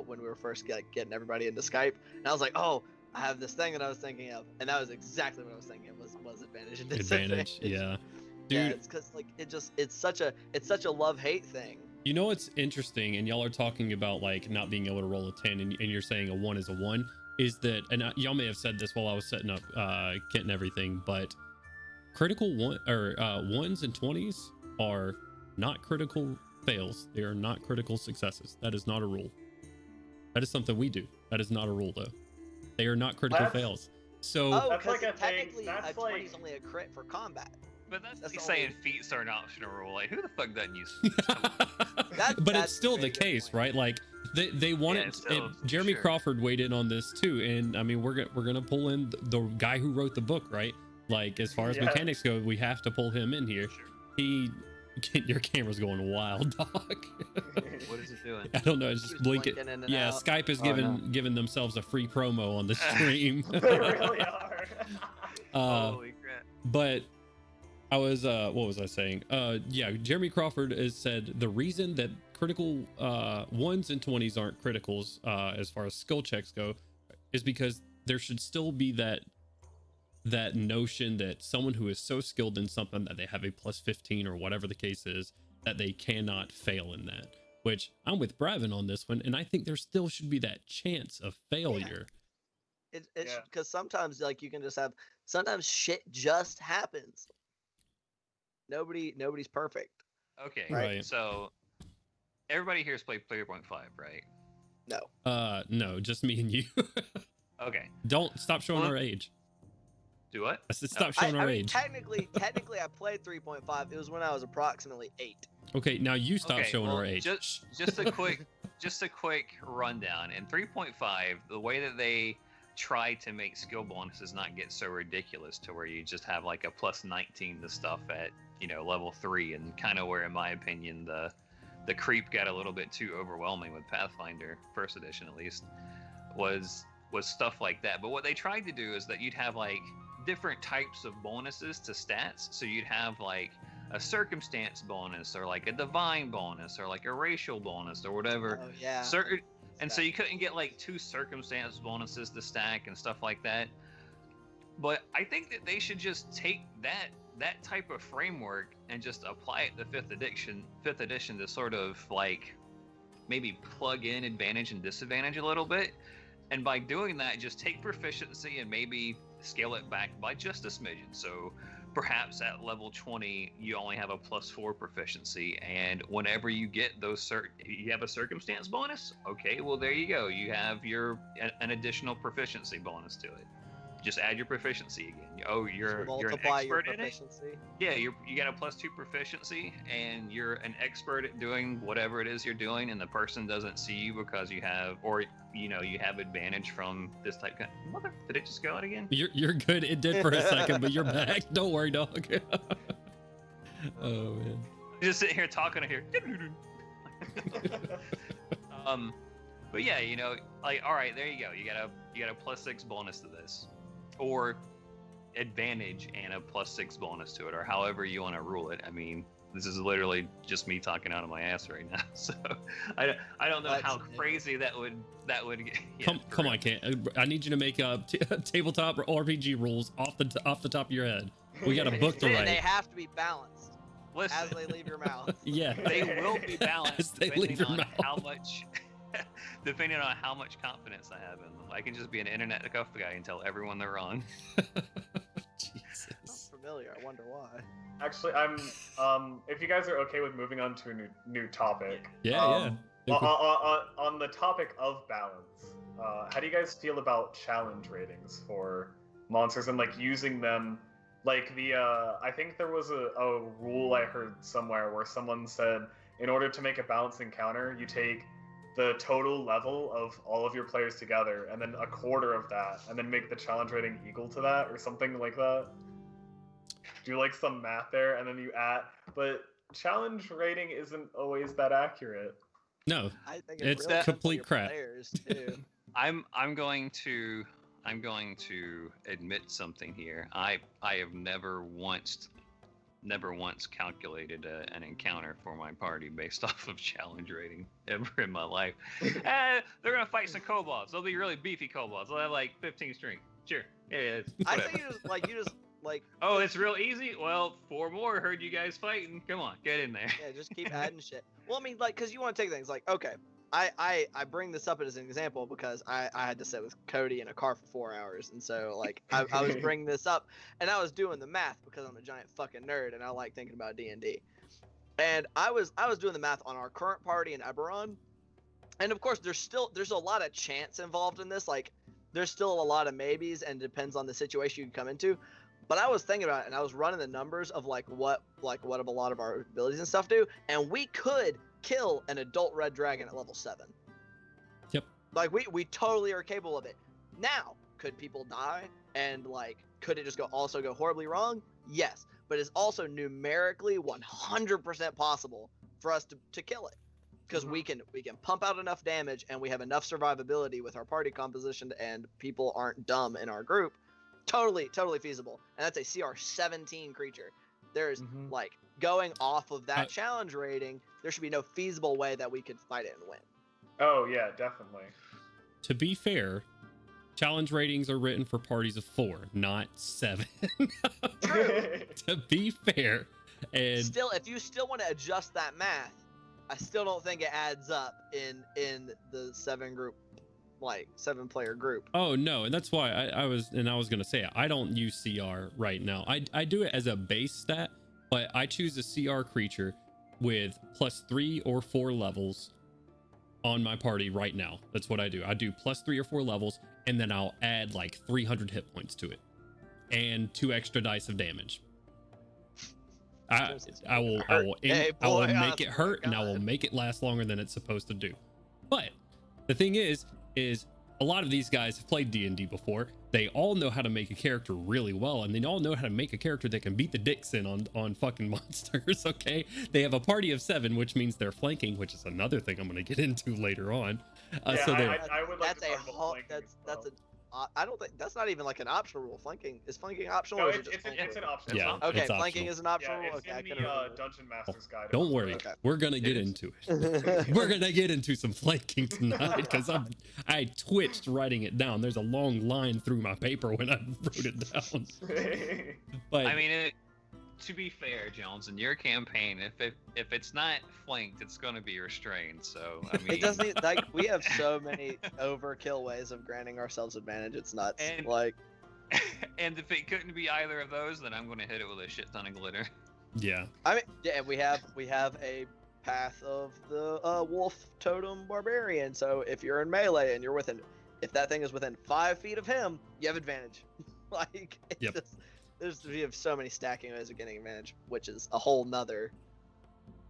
were first getting everybody into Skype, and I was like, oh, I have this thing that I was thinking of, and that was exactly what I was thinking of was advantage and disadvantage. Yeah. Dude, yeah, it's because like it's such a love-hate thing. You know what's interesting, and y'all are talking about like not being able to roll a 10, and you're saying a 1 is a 1, is that, and y'all may have said this while I was setting up kit and everything, but critical 1s and 20s are not critical fails. They are not critical successes. That is not a rule. That is something we do. That is not a rule though. They are not critical fails. So that's like technically a 20 is only a crit for combat. But that's like saying feats are an optional rule. Like, who the fuck doesn't use but it's still the case, right? Like they want it. Jeremy Crawford weighed in on this too, and I mean we're gonna pull in the guy who wrote the book, right? Like, as far as mechanics go, we have to pull him in here. Your camera's going wild, dog. What is it doing? I don't know. It's just blinking. Yeah, out. Skype is giving themselves a free promo on the stream. They really are. Holy crap! But I was what was I saying? Yeah, Jeremy Crawford has said the reason that critical 1s and 20s aren't criticals as far as skill checks go is because there should still be that notion that someone who is so skilled in something that they have a plus 15 or whatever the case is, that they cannot fail in that. Which I'm with Bravin on this one, and I think there still should be that chance of failure. It's because sometimes like you can just have, sometimes shit just happens. Nobody's perfect. Okay, right. So everybody here's played 3.5, right? No. No, just me and you. Okay. Don't stop showing our age. Do what? I said stop showing our age. Technically, I played 3.5. It was when I was approximately 8. Okay, now you stop showing our age. Just a quick rundown. In 3.5, the way that they try to make skill bonuses not get so ridiculous to where you just have like a plus 19 to stuff at level 3, and kind of where, in my opinion, the creep got a little bit too overwhelming with Pathfinder, first edition at least, was stuff like that. But what they tried to do is that you'd have like different types of bonuses to stats. So you'd have like a circumstance bonus, or like a divine bonus, or like a racial bonus, or whatever. Oh yeah. Certain, and so you couldn't get like 2 circumstance bonuses to stack and stuff like that. But I think that they should just take that type of framework and just apply it to fifth edition to sort of like maybe plug in advantage and disadvantage a little bit. And by doing that, just take proficiency and maybe scale it back by just a smidgen. So perhaps at level 20, you only have a +4 proficiency, and whenever you get those you have a circumstance bonus. Okay, well there you go. You have an additional proficiency bonus to it. Just add your proficiency again. Oh, you're an expert in it. Yeah, you got a +2 proficiency, and you're an expert at doing whatever it is you're doing, and the person doesn't see you because you have, or you have advantage from this type. Mother, did it just go out again? You're good. It did for a second, but you're back. Don't worry, dog. Oh man. Just sitting here talking to here. But yeah, like, all right, there you go. You got a +6 bonus to this, or advantage and a +6 bonus to it, or however you want to rule it. I mean, this is literally just me talking out of my ass right now, so I don't know how crazy that would get. Yeah, come on, Kent. I need you to make up tabletop RPG rules off the top of your head. We got a book to write. They have to be balanced. Listen, as they leave your mouth. Yeah, they will be balanced as they leave your mouth. Depending on how much confidence I have in them. I can just be an internet cuff guy and tell everyone they're wrong. Jesus. Sounds familiar. I wonder why. Actually, I'm if you guys are okay with moving on to a new topic. Yeah. On the topic of balance, how do you guys feel about challenge ratings for monsters and like using them? Like I think there was a rule I heard somewhere where someone said in order to make a balanced encounter, you take the total level of all of your players together and then a quarter of that, and then make the challenge rating equal to that or something like that. Do like some math there, and then you add. But challenge rating isn't always that accurate. No, I think it's really complete crap. Players too. I'm going to admit something here. I have never once calculated an encounter for my party based off of challenge rating ever in my life. They're gonna fight some kobolds. They'll be really beefy kobolds. They'll have like 15 strength. Sure. Yeah. I think you just like. Oh, it's real easy. Well, 4 more. Heard you guys fighting. Come on, get in there. Yeah, just keep adding shit. Well, I mean, like, cause you want to take things like, okay, I bring this up as an example because I had to sit with Cody in a car for 4 hours, and so like I was bringing this up, and I was doing the math because I'm a giant fucking nerd and I like thinking about D&D, and I was doing the math on our current party in Eberron, and of course there's a lot of chance involved in this, like there's still a lot of maybes and depends on the situation you come into, but I was thinking about it and I was running the numbers of what a lot of our abilities and stuff do, and we could kill an adult red dragon at level 7. Yep. Like we totally are capable of it. Now, could people die and like could it just go horribly wrong? Yes, but it's also numerically 100% possible for us to kill it, because we can pump out enough damage and we have enough survivability with our party composition and people aren't dumb in our group. Totally feasible. And that's a CR 17 creature. There's like going off of that challenge rating, there should be no feasible way that we could fight it and win. Oh yeah, definitely. To be fair, challenge ratings are written for parties of 4, not 7. To be fair, and still, if you still want to adjust that math, I still don't think it adds up in the 7-player group. Oh no, and that's why I was gonna say I don't use CR right now. I do it as a base stat, but I choose a CR creature with +3 or 4 levels on my party right now. That's what I do. I do +3 or 4 levels, and then I'll add like 300 hit points to it and 2 extra dice of damage. I will make it hurt, and I will make it last longer than it's supposed to do. But the thing is a lot of these guys have played D&D before. They all know how to make a character really well, and they all know how to make a character that can beat the dicks in on fucking monsters. Okay, they have a party of 7, which means they're flanking, which is another thing I'm going to get into later on. Yeah, So I would like that's to a talk about whole. flanking as well. That's a. I don't think that's not even like an optional rule. Flanking is flanking optional. No, or is it's, it just it's, an, flanking? it's an option. Yeah, Okay, it's flanking optional. is an optional Yeah, rule. it's Okay, I in couldn't the remember. Dungeon Master's Guide. Don't worry, Okay. we're gonna get It is. into it. We're gonna get into some flanking tonight because I twitched writing it down. There's a long line through my paper when I wrote it down. But I mean, to be fair, Jones, in your campaign, if it's not flanked, it's going to be restrained. So I mean, It doesn't like we have so many overkill ways of granting ourselves advantage. It's nuts. And- Like and if it couldn't be either of those, then I'm going to hit it with a shit ton of glitter. yeah, I mean, yeah, we have a path of the wolf totem barbarian. So if you're in melee and you're within, if that thing is within 5 feet of him, you have advantage. Like it's Yep. just, we have so many stacking ways of getting advantage, which is a whole nother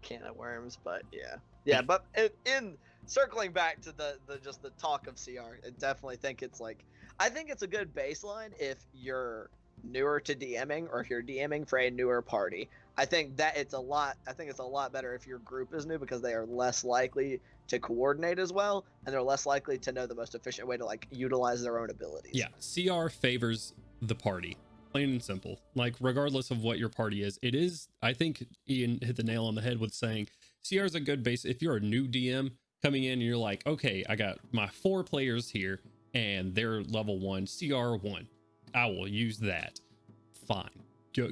can of worms. But yeah. But in circling back to the just the talk of CR, I definitely think it's like, I think it's a good baseline if you're newer to DMing or if you're DMing for a newer party. I think it's a lot better if your group is new because they are less likely to coordinate as well and they're less likely to know the most efficient way to like utilize their own abilities. yeah. CR favors the party, plain and simple. Like regardless of what your party is, it is. I think Ian hit the nail on the head with saying CR is a good base. If you're a new DM coming in and you're like, okay, I got my 4 players here and they're level 1 CR1, I will use that. Fine,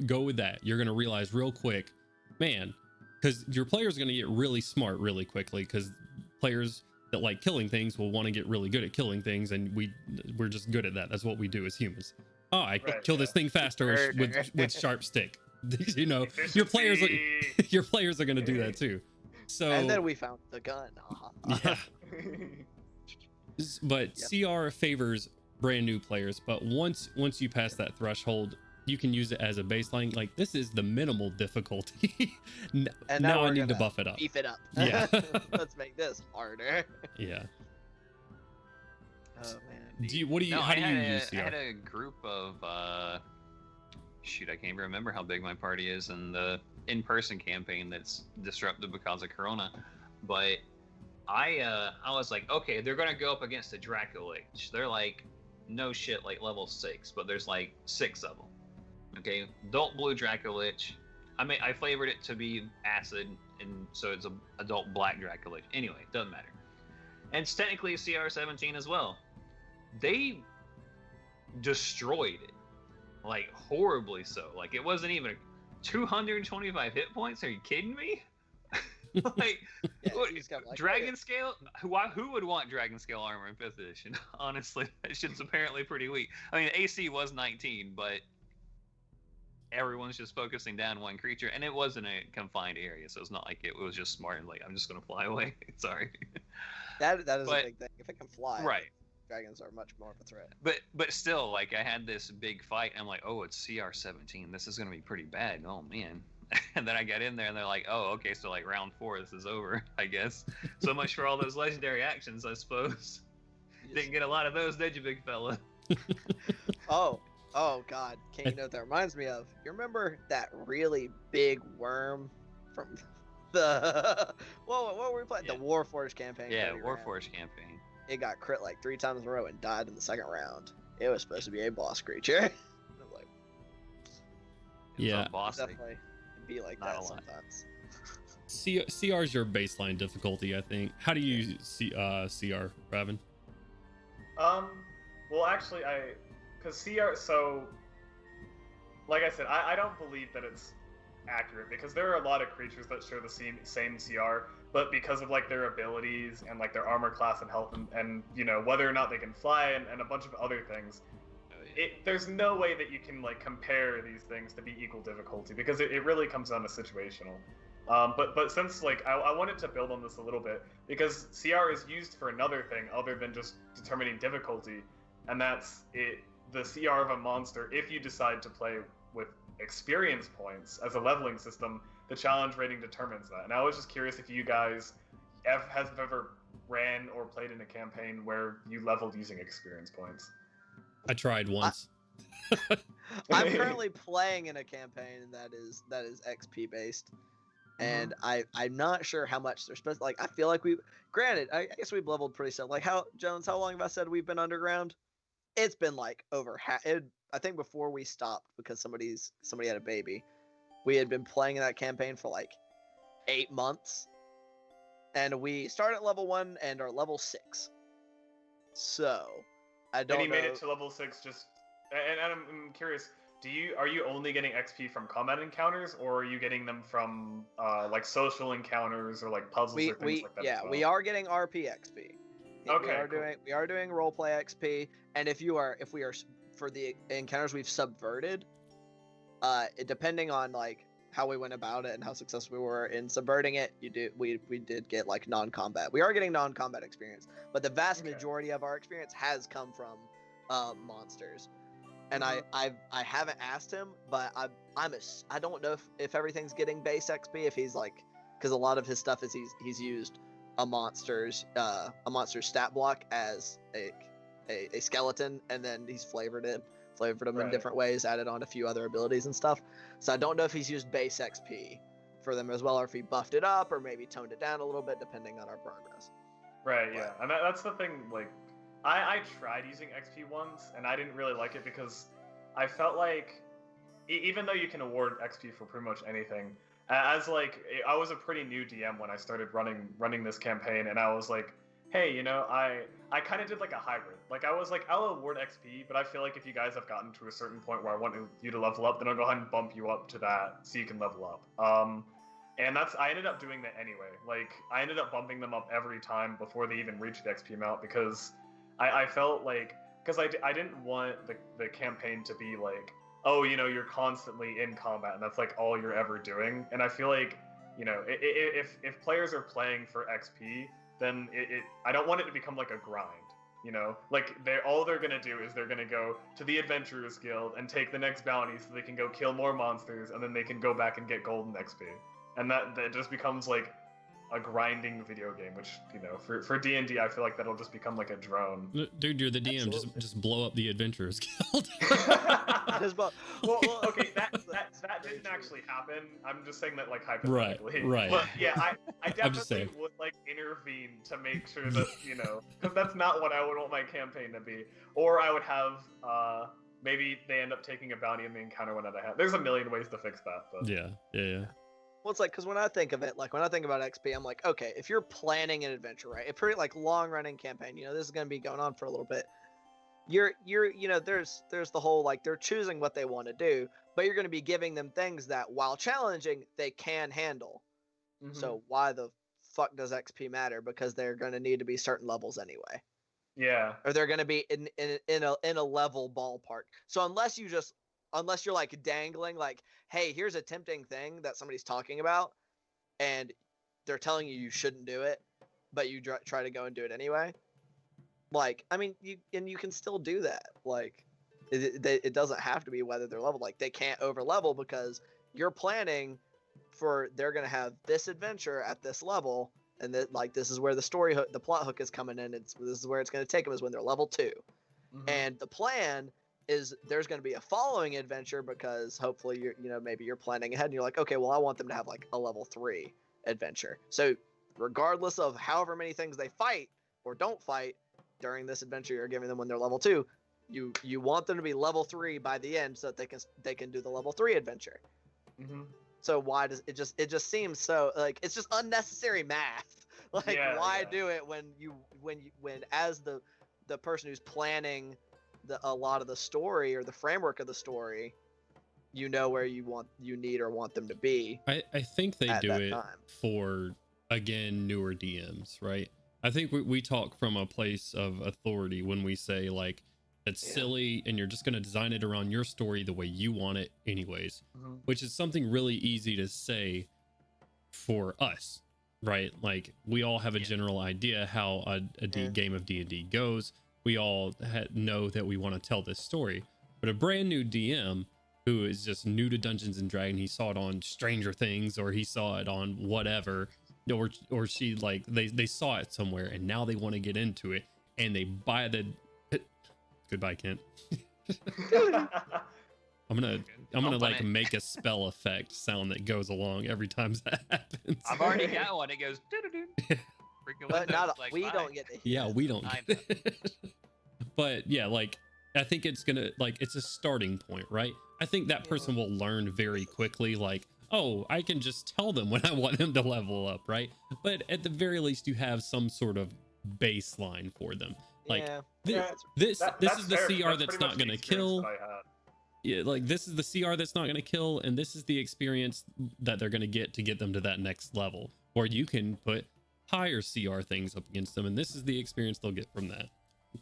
go with that. You're gonna realize real quick, man, because your players are gonna get really smart really quickly, because players that like killing things will want to get really good at killing things, and we're just good at that. That's what we do as humans. Oh, I Right, kill this thing faster with sharp stick. You know, your players are gonna do that too. So And then we found the gun. yeah. But CR favors brand new players, but once you pass that threshold, you can use it as a baseline. Like, this is the minimal difficulty. And now I we're need to gonna buff it up. Beef it up. Yeah. Let's make this harder. Yeah. Oh man. How do you use CR? I had a group of shoot, I can't even remember how big my party is in the in-person campaign that's disrupted because of Corona, but I was like, okay, they're gonna go up against the Dracolich. They're like, no shit, like level 6, but there's like 6 of them. Okay, adult blue Dracolich. I flavored it to be acid, and so it's a adult black Dracolich. Anyway, doesn't matter. And it's technically a CR17 as well. They destroyed it, like horribly so. Like it wasn't even 225 hit points. Are you kidding me? Like, Yeah, what, he's got, like, dragon scale? Who would want dragon scale armor in 5th edition? Honestly, that shit's apparently pretty weak. I mean, AC was 19, but everyone's just focusing down one creature, and it wasn't a confined area, so it's not like it was just smart and like, I'm just gonna fly away. Sorry. That is a big thing. If it can fly, Right. dragons are much more of a threat. But still, like, I had this big fight, and I'm like, oh, it's CR17. This is gonna be pretty bad. Oh man. And then I got in there, and they're like, oh, okay, so like round 4, this is over, I guess. So much for all those legendary actions, I suppose. Didn't get a lot of those, did you, big fella? Oh God! Can you know what that reminds me of? You remember that really big worm from the what were we playing? Yeah. The Warforged campaign. Yeah, Cody ran. Warforged campaign. It got crit like 3 times in a row and died in the second round. It was supposed to be a boss creature. I was like, It was Yeah. a boss. definitely be like Not that a lot. sometimes. CR is your baseline difficulty, I think. How do you use CR, Bravin? Well, actually, because CR, so, like I said, I don't believe that it's accurate, because there are a lot of creatures that share the same CR, but because of, like, their abilities and, like, their armor class and health and you know, whether or not they can fly and a bunch of other things, Oh, yeah. there's no way that you can, like, compare these things to be equal difficulty, because it really comes down to situational. But since, like, I wanted to build on this a little bit, because CR is used for another thing other than just determining difficulty, and that's the CR of a monster. If you decide to play with experience points as a leveling system, the challenge rating determines that. And I was just curious if you guys have ever ran or played in a campaign where you leveled using experience points? I tried once. I'm currently playing in a campaign that is XP based, and I'm not sure how much they're supposed. Like, I feel like granted, I guess we've leveled pretty soon. Like, how Jones, how long have I said we've been underground? It's been like over half. I think before we stopped because somebody had a baby, we had been playing in that campaign for like 8 months, and we started at level 1 and are level 6. So I don't. And he know. made it to level 6 just. And I'm curious. Are you only getting XP from combat encounters, or are you getting them from like social encounters or like puzzles or things like that? Yeah, as well? we are getting RP XP. Okay, we are doing roleplay XP, and if we are for the encounters we've subverted, depending on like how we went about it and how successful we were in subverting it, we did get like non-combat. We are getting non-combat experience, but the vast majority of our experience has come from monsters. And I haven't asked him, but I don't know if everything's getting base XP, if he's like, because a lot of his stuff is he's used a monster's stat block as a skeleton, and then he's flavored them in different ways, added on a few other abilities and stuff. So I don't know if he's used base XP for them as well, or if he buffed it up or maybe toned it down a little bit depending on our progress. Right, yeah. And that's the thing, like, I tried using XP once, and I didn't really like it because I felt like, even though you can award XP for pretty much anything, as like, I was a pretty new DM when I started running this campaign, and I was like, hey, I kind of did like a hybrid. Like, I was like, I'll award XP, but I feel like if you guys have gotten to a certain point where I want you to level up, then I'll go ahead and bump you up to that so you can level up. And I ended up doing that anyway. Like, I ended up bumping them up every time before they even reached the XP amount, because I felt like, because I didn't want the campaign to be like, oh, you're constantly in combat and that's like all you're ever doing. And I feel like, if players are playing for XP, then I don't want it to become like a grind. Like all they're gonna do is they're gonna go to the Adventurers Guild and take the next bounty so they can go kill more monsters, and then they can go back and get golden XP. And that just becomes like a grinding video game, which for D&D, I feel like that'll just become like a drone. Dude, you're the DM. Just blow up the Adventurers Guild. well, okay, that didn't actually happen. I'm just saying that like hypothetically. Right. But yeah, I definitely would like intervene to make sure that because that's not what I would want my campaign to be. Or I would have maybe they end up taking a bounty in the encounter one that I have. There's a million ways to fix that. But yeah. Well, it's like, because when I think of it, like when I think about XP, I'm like, okay, if you're planning an adventure, right, a pretty like long running campaign, this is going to be going on for a little bit. You're there's the whole like they're choosing what they want to do, but you're going to be giving them things that, while challenging, they can handle. Mm-hmm. So why the fuck does XP matter? Because they're going to need to be certain levels anyway. Yeah. Or they're going to be in a level ballpark. So unless you're like dangling like, hey, here's a tempting thing that somebody's talking about, and they're telling you shouldn't do it, but you try to go and do it anyway. Like, I mean, you can still do that. Like, it doesn't have to be whether they're leveled. Like, they can't over level because you're planning for they're gonna have this adventure at this level, and that like this is where the story hook, the plot hook is coming in. This is where it's gonna take them, is when they're level 2, and the plan is there's going to be a following adventure, because hopefully maybe you're planning ahead and you're like, okay, well, I want them to have like a level 3 adventure. So regardless of however many things they fight or don't fight during this adventure you're giving them when they're level 2, you want them to be level 3 by the end so that they can do the level 3 adventure. So why does it just seems so like it's just unnecessary math? Like, why do it when as the person who's planning a lot of the story or the framework of the story, where you need or want them to be. I think they do it for, again, newer DMs, right? I think we talk from a place of authority when we say like it's silly and you're just going to design it around your story the way you want it anyways, which is something really easy to say for us, right? Like, we all have a general idea how a game of D&D goes. We all know that we want to tell this story, but a brand new DM who is just new to Dungeons and Dragons, he saw it on Stranger Things or he saw it on whatever, or she like they saw it somewhere and now they want to get into it and they buy the goodbye Kent. I'm gonna like make a spell effect sound that goes along every time that happens. I've already got one. It goes doo-doo-doo. But not we don't get to hear. Yeah, we don't get it. But yeah, like I think it's gonna like it's a starting point, right? I think that person will learn very quickly, like, oh, I can just tell them when I want them to level up, right? But at the very least, you have some sort of baseline for them. Like this is the CR that's not gonna kill. Yeah, like this is the CR that's not gonna kill, and this is the experience that they're gonna get to get them to that next level. Or you can put higher CR things up against them, and this is the experience they'll get from that.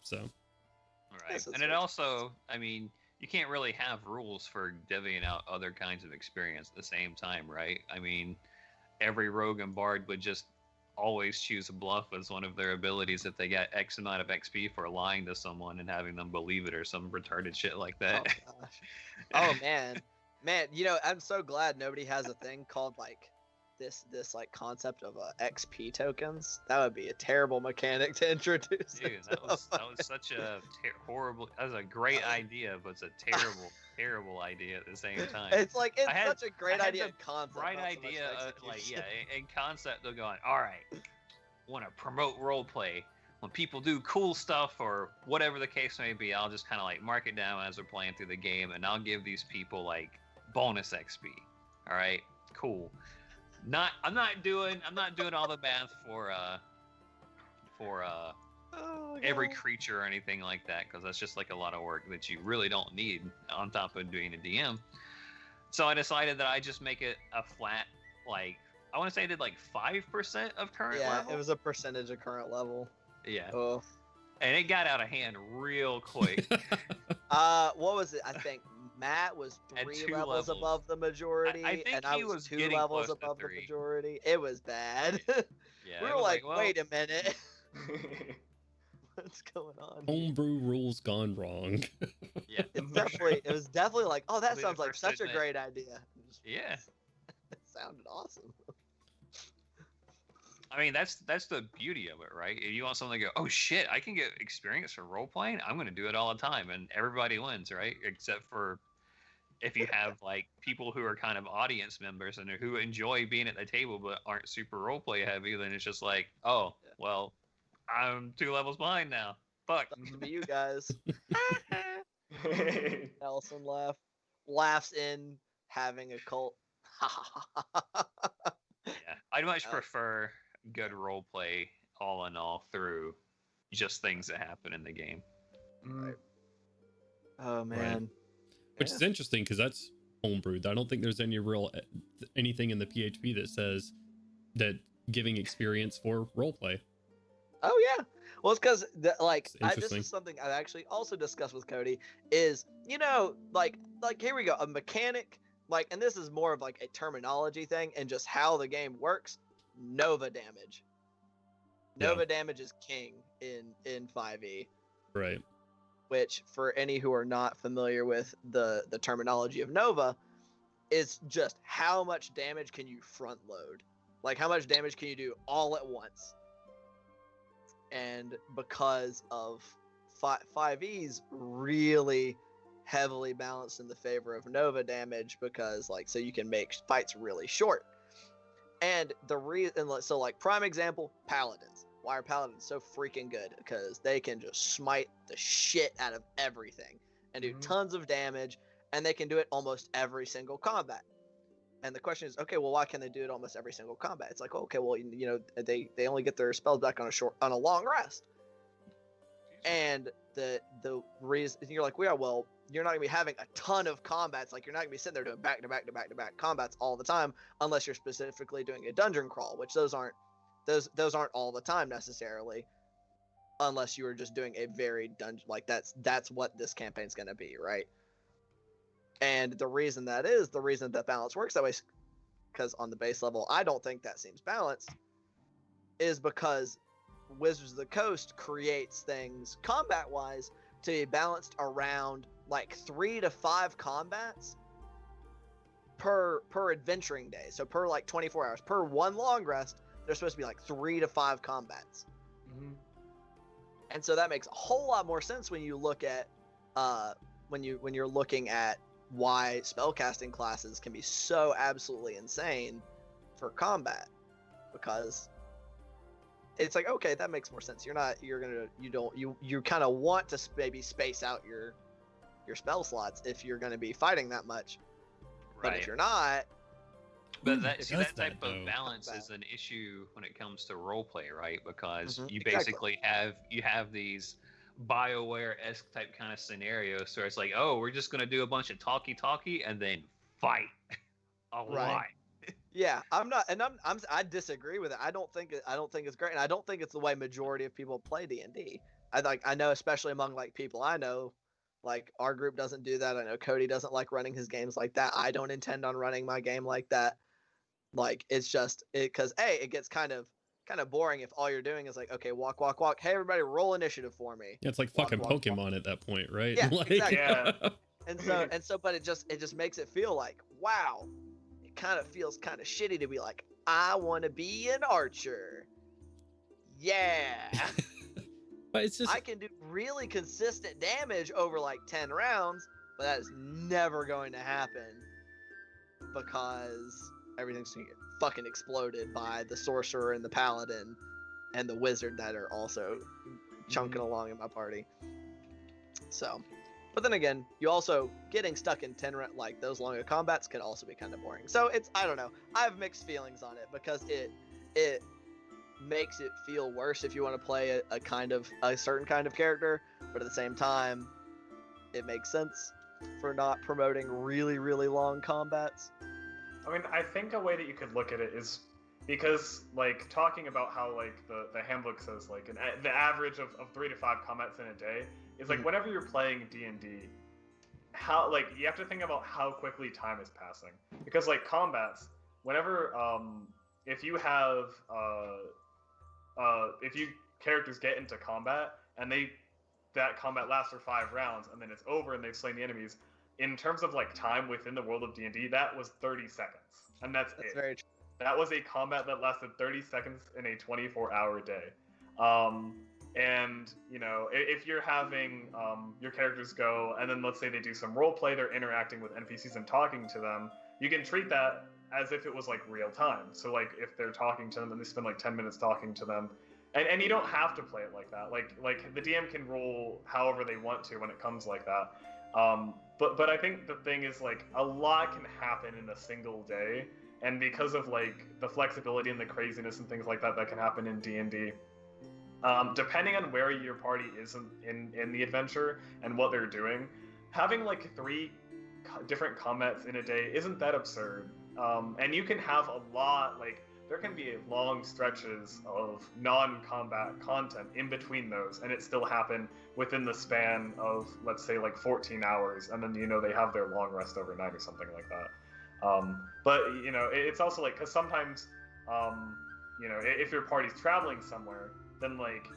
So. Right, and it also, I mean, you can't really have rules for divvying out other kinds of experience at the same time, right? I mean, every rogue and bard would just always choose a bluff as one of their abilities if they get X amount of XP for lying to someone and having them believe it or some retarded shit like that. Oh gosh. Oh man, you know, I'm so glad nobody has a thing called like this like concept of XP tokens. That would be a terrible mechanic to introduce. Dude, that was such a horrible. That was a great idea, but it's a terrible idea at the same time. It's like such a great idea in concept. Right idea, like in concept of going. All right, want to promote roleplay. When people do cool stuff or whatever the case may be, I'll just kind of like mark it down as we're playing through the game, and I'll give these people like bonus XP. All right, cool. I'm not doing all the math for every creature or anything like that, because that's just like a lot of work that you really don't need on top of doing a DM. So I decided that I just make it a flat, like I want to say I did like 5% of current level. Yeah, it was a percentage of current level. Yeah. Oh. And it got out of hand real quick. What was it? I think Matt was 3 levels above the majority, I think and I was 2 levels above the majority. It was bad. Yeah, we were like, wait a minute. What's going on? Homebrew rules gone wrong. Yeah, it was definitely like, oh, that sounds like such a great idea. Yeah. It sounded awesome. I mean, that's the beauty of it, right? If you want someone to go, oh shit, I can get experience for role playing, I'm going to do it all the time, and everybody wins, right? Except for if you have like people who are kind of audience members and who enjoy being at the table but aren't super role play heavy, then it's just like, oh, well, I'm 2 levels behind now. Fuck. Sucks to be you guys. Nelson laughs in having a cult. Yeah, I'd much prefer good role play all in all through just things that happen in the game. Right. Oh man. Right. Which is interesting because that's homebrewed. I don't think there's anything in the PHP that says that giving experience for role play. Oh yeah. Well, it's because this is something I've actually also discussed with Cody. Is like here we go, a mechanic, like, and this is more of like a terminology thing and just how the game works. Nova damage. Nova damage is king in 5e. Right. Which, for any who are not familiar with the terminology of Nova, is just how much damage can you front load? Like, how much damage can you do all at once? And because of 5e's really heavily balanced in the favor of Nova damage, because so you can make fights really short. And the reason, so like prime example, paladins. Why are paladins so freaking good? Because they can just smite the shit out of everything and do tons of damage, and they can do it almost every single combat. And the question is, okay, well, why can they do it almost every single combat? It's like, okay, well, they only get their spells back on a long rest. And the reason you're like, well, you're not gonna be having a ton of combats. Like, you're not gonna be sitting there doing back to back combats all the time, unless you're specifically doing a dungeon crawl, which those aren't all the time necessarily, unless you were just doing a very dungeon. Like, that's what this campaign's gonna be, right? And the reason that balance works that way, because on the base level, I don't think that seems balanced, is because Wizards of the Coast creates things combat-wise to be balanced around like 3 to 5 combats per adventuring day. So per like 24 hours, per one long rest, there's supposed to be like 3 to 5 combats. Mhm. And so that makes a whole lot more sense when you look at when you're looking at why spellcasting classes can be so absolutely insane for combat, because it's like, okay, that makes more sense. You kind of want to maybe space out your spell slots if you're going to be fighting that much. But if you're not, but that does type that, of though? balance is an issue when it comes to roleplay, right? Because Mhm, you exactly. basically have these BioWare-esque type kind of scenarios. So it's like, oh, we're just gonna do a bunch of talkie and then fight a Right. lot. Yeah, I disagree with it. I don't think it's great, and I don't think it's the way majority of people play D&D. I know, especially among like people I know, like our group doesn't do that. I know Cody doesn't like running his games like that. I don't intend on running my game like that. Like it's just because it gets kind of boring if all you're doing is like, okay, walk, walk, walk. Hey, everybody, roll initiative for me. Yeah, it's like Walk, fucking walk, walk. Pokemon at that point, right? Yeah, Like, exactly. Yeah. And so, but it just makes it feel like, wow, it kind of feels kind of shitty to be like, I want to be an archer. Yeah. but it's just I can do really consistent damage over like 10 rounds, but that is never going to happen because everything's going to get fucking exploded by the sorcerer and the paladin and the wizard that are also chunking along in my party. So, but then again, you also getting stuck in 10 like those longer combats can also be kind of boring. So I don't know. I have mixed feelings on it because it makes it feel worse if you want to play a certain kind of character, but at the same time, it makes sense for not promoting really, really long combats. I mean, I think a way that you could look at it is because, like, talking about how, like, the handbook says, like, the average of 3 to 5 combats in a day is, like, whenever you're playing D&D, how, like, you have to think about how quickly time is passing. Because, like, combats, whenever, if you have, if you characters get into combat, and that combat lasts for 5 rounds, and then it's over and they've slain the enemies, in terms of like time within the world of D&D, that was 30 seconds, and that's it. Very true. That was a combat that lasted 30 seconds in a 24-hour day. And you know, if you're having your characters go, and then let's say they do some role play, they're interacting with NPCs and talking to them, you can treat that as if it was like real time. So like if they're talking to them and they spend like 10 minutes talking to them, and you don't have to play it like that. Like the DM can roll however they want to when it comes like that. But I think the thing is, like, a lot can happen in a single day, and because of like the flexibility and the craziness and things like that that can happen in D&D, depending on where your party is in the adventure and what they're doing, having like 3 different combats in a day isn't that absurd. And you can have a lot, like, there can be long stretches of non-combat content in between those, and it still happen within the span of, let's say, like 14 hours, and then, you know, they have their long rest overnight or something like that. But, you know, it's also like, because sometimes, you know, if your party's traveling somewhere, then, like,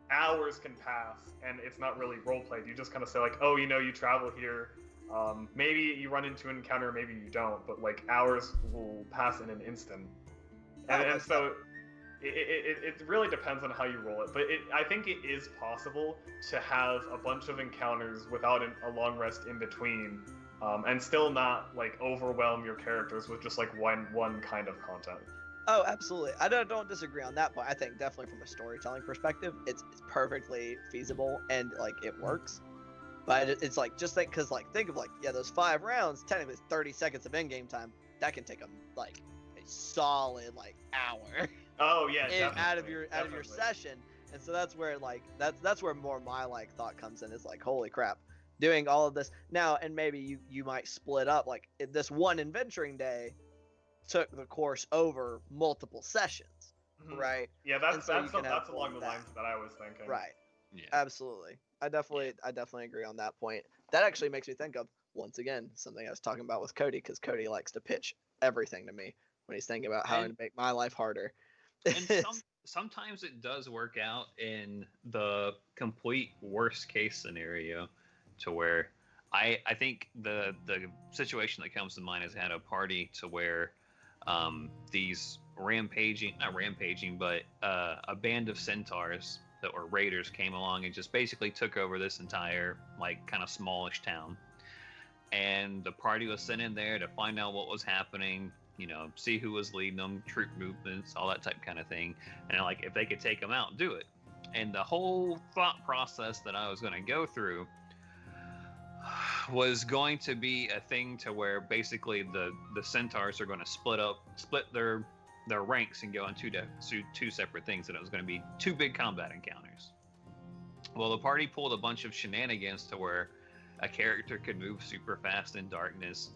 hours can pass, and it's not really role-played. You just kind of say, like, oh, you know, you travel here, maybe you run into an encounter, maybe you don't, but like hours will pass in an instant. And so it really depends on how you roll it. But I think it is possible to have a bunch of encounters without a long rest in between, and still not like overwhelm your characters with just like one kind of content. Oh, absolutely. I don't disagree on that point. I think definitely from a storytelling perspective, it's perfectly feasible and like it works. But it's like, just like, because like, think of like, yeah, those 5 rounds, technically it's 30 seconds of in-game time. That can take a solid like hour. Oh yeah, out of your session. And so that's where like that's where more my like thought comes in, is like, holy crap, doing all of this now, and maybe you might split up like this one adventuring day took the course over multiple sessions, right? Yeah, that's along the lines that I was thinking. Right. Yeah. Absolutely. I definitely agree on that point. That actually makes me think of, once again, something I was talking about with Cody, because Cody likes to pitch everything to me when he's thinking about how to make my life harder. And sometimes it does work out in the complete worst case scenario, to where I think the situation that comes to mind is, had a party to where these not rampaging, but a band of centaurs that were raiders came along and just basically took over this entire like kind of smallish town. And the party was sent in there to find out what was happening, see who was leading them, troop movements, all that type kind of thing. And like, if they could take them out, do it. And the whole thought process that I was going to go through was going to be a thing to where basically the centaurs are going to split their ranks and go on two separate things, and it was going to be two big combat encounters. Well, the party pulled a bunch of shenanigans to where a character could move super fast in darkness,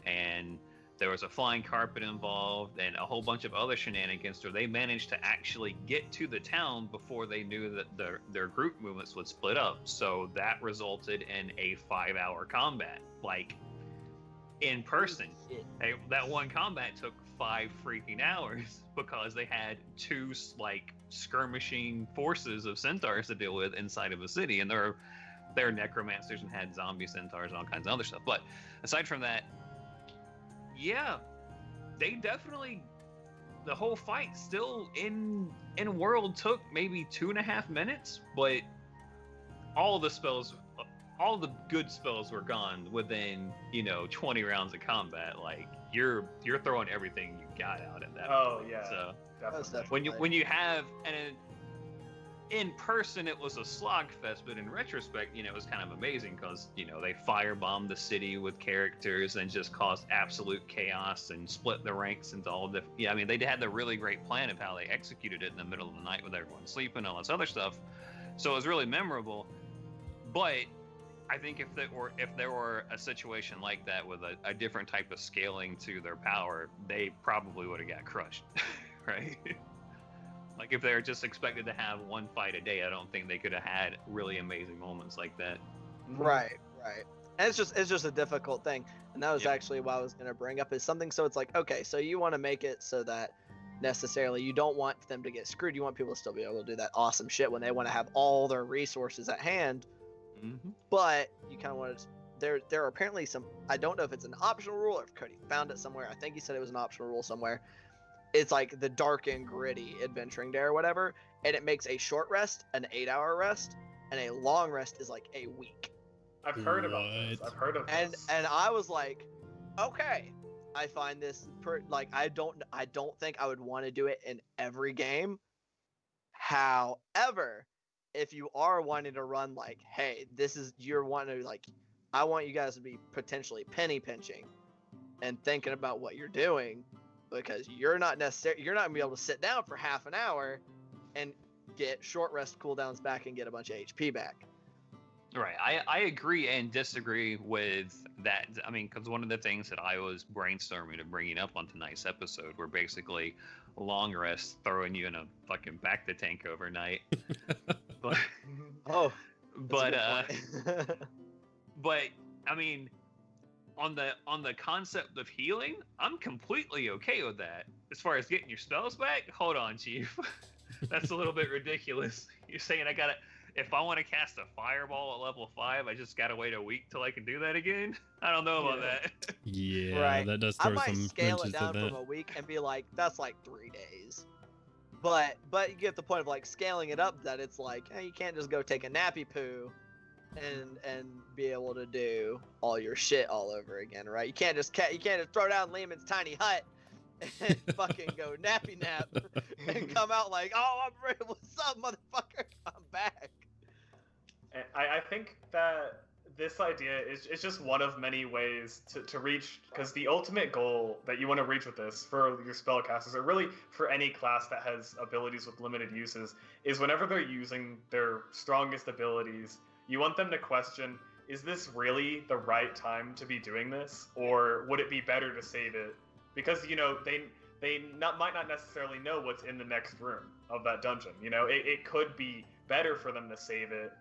and there was a flying carpet involved, and a whole bunch of other shenanigans where they managed to actually get to the town before they knew that their group movements would split up. So that resulted in a 5-hour combat, like in person. That one combat took 5 freaking hours because they had two like skirmishing forces of centaurs to deal with inside of a city, and they're necromancers and had zombie centaurs and all kinds of other stuff. But aside from that, yeah, they definitely, the whole fight still in world took maybe 2.5 minutes, but all the good spells were gone within 20 rounds of combat. Like you're throwing everything you got out at that point. Yeah, so definitely. when you have in person it was a slogfest, but in retrospect, it was kind of amazing because they firebombed the city with characters and just caused absolute chaos and split the ranks into all different. Yeah, I mean, they had the really great plan of how they executed it in the middle of the night with everyone sleeping and all this other stuff. So it was really memorable. But I think if there were a situation like that with a different type of scaling to their power, they probably would have got crushed, right? Like if they're just expected to have one fight a day, I don't think they could have had really amazing moments like that. Right. And it's just a difficult thing. And that was actually what I was going to bring up is something. So it's like, okay, so you want to make it so that necessarily you don't want them to get screwed. You want people to still be able to do that awesome shit when they want to have all their resources at hand. Mm-hmm. But you kind of want to, there are apparently some, I don't know if it's an optional rule or if Cody found it somewhere. I think he said it was an optional rule somewhere. It's like the dark and gritty adventuring day or whatever, and it makes a short rest an 8-hour rest, and a long rest is like a week. I've heard about this. I've heard of this. And I was like, okay, I find this I don't think I would want to do it in every game. However, if you are wanting to run like, hey, you're wanting to like, I want you guys to be potentially penny pinching and thinking about what you're doing. Because you're not gonna be able to sit down for half an hour and get short rest cooldowns back and get a bunch of HP back. Right. I agree and disagree with that. I mean, because one of the things that I was brainstorming and bringing up on tonight's episode were basically long rests throwing you in a fucking back to tank overnight. But but I mean, on the concept of healing, I'm completely okay with that. As far as getting your spells back, hold on, Chief. That's a little bit ridiculous. You're saying if I want to cast a fireball at level 5, I just gotta wait a week till I can do that again? I don't know about that. Yeah, right. That does throw some I might scale it down that. from a week and be like, that's like 3 days. But you get the point of like scaling it up that it's like, hey, you can't just go take a nappy poo and be able to do all your shit all over again, right? You can't just throw down Lehman's tiny hut and fucking go nappy nap and come out like, oh, I'm ready. What's up, motherfucker? I'm back. And I think that this idea is just one of many ways to reach, because the ultimate goal that you want to reach with this for your spellcasters, or really for any class that has abilities with limited uses, is whenever they're using their strongest abilities, you want them to question, is this really the right time to be doing this? Or would it be better to save it? Because, they might not necessarily know what's in the next room of that dungeon. It could be better for them to save it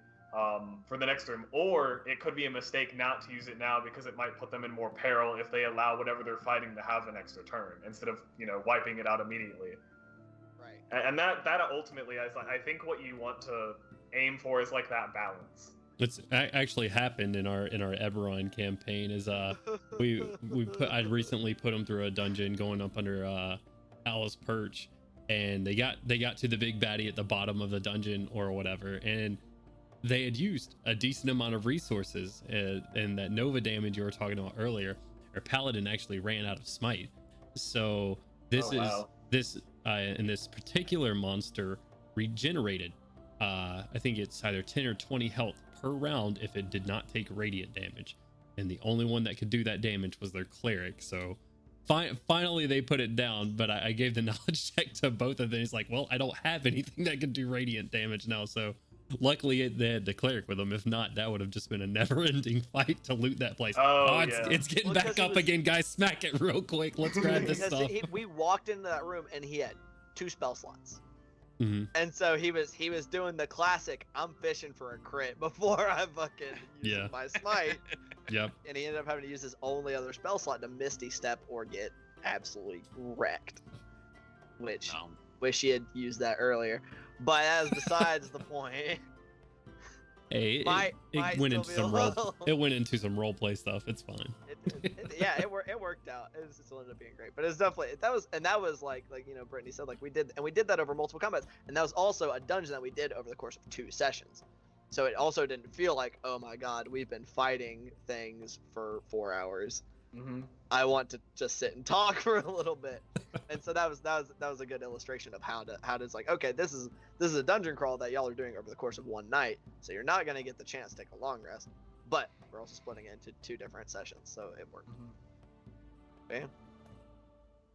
for the next room, or it could be a mistake not to use it now because it might put them in more peril if they allow whatever they're fighting to have an extra turn instead of, wiping it out immediately. Right. And that ultimately, I think what you want to aim for is like that balance. It's actually happened in our Eberron campaign. Is I recently put him through a dungeon going up under palace perch, and they got to the big baddie at the bottom of the dungeon or whatever, and they had used a decent amount of resources, and that Nova damage you were talking about earlier, our paladin actually ran out of smite. So this and this particular monster regenerated I think it's either 10 or 20 health per round if it did not take radiant damage, and the only one that could do that damage was their cleric. So finally they put it down, but I gave the knowledge check to both of them. It's like, well, I don't have anything that can do radiant damage now, so luckily they had the cleric with them. If not, that would have just been a never-ending fight to loot that place. It's getting back up again, guys. Smack it real quick. Let's grab this stuff. We walked into that room and he had 2 spell slots. Mm-hmm. And so he was doing the classic, I'm fishing for a crit before I fucking use my smite. Yep. And he ended up having to use his only other spell slot to Misty Step or get absolutely wrecked. Which, wish he had used that earlier. But as besides the point. Hey, it went into some role play stuff. It's fine. It worked out. It still ended up being great, but it's definitely that was like Brittany said, like we did that over multiple combats, and that was also a dungeon that we did over the course of 2 sessions. So it also didn't feel like, oh my god, we've been fighting things for 4 hours. Mm-hmm. I want to just sit and talk for a little bit, and so that was a good illustration of how to it's like, okay, this is a dungeon crawl that y'all are doing over the course of 1 night, so you're not gonna get the chance to take a long rest, but we're also splitting it into 2 different sessions, so it worked. Mm-hmm. Man,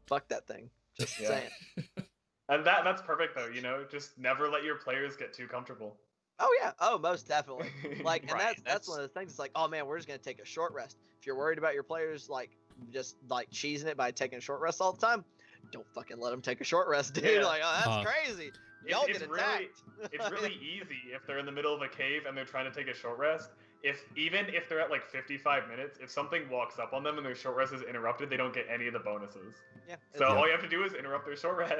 fuck that thing. Just saying. And that's perfect though. Just never let your players get too comfortable. Oh yeah. Oh, most definitely. Like, and Right, that's one of the things. It's like, oh man, we're just gonna take a short rest. If you're worried about your players just cheesing it by taking a short rest all the time, don't fucking let them take a short rest, dude. Yeah. Like, oh, that's crazy. Y'all get attacked. It's really easy if they're in the middle of a cave and they're trying to take a short rest. Even if they're at 55 minutes, if something walks up on them and their short rest is interrupted, they don't get any of the bonuses. Yeah. So all you have to do is interrupt their short rest.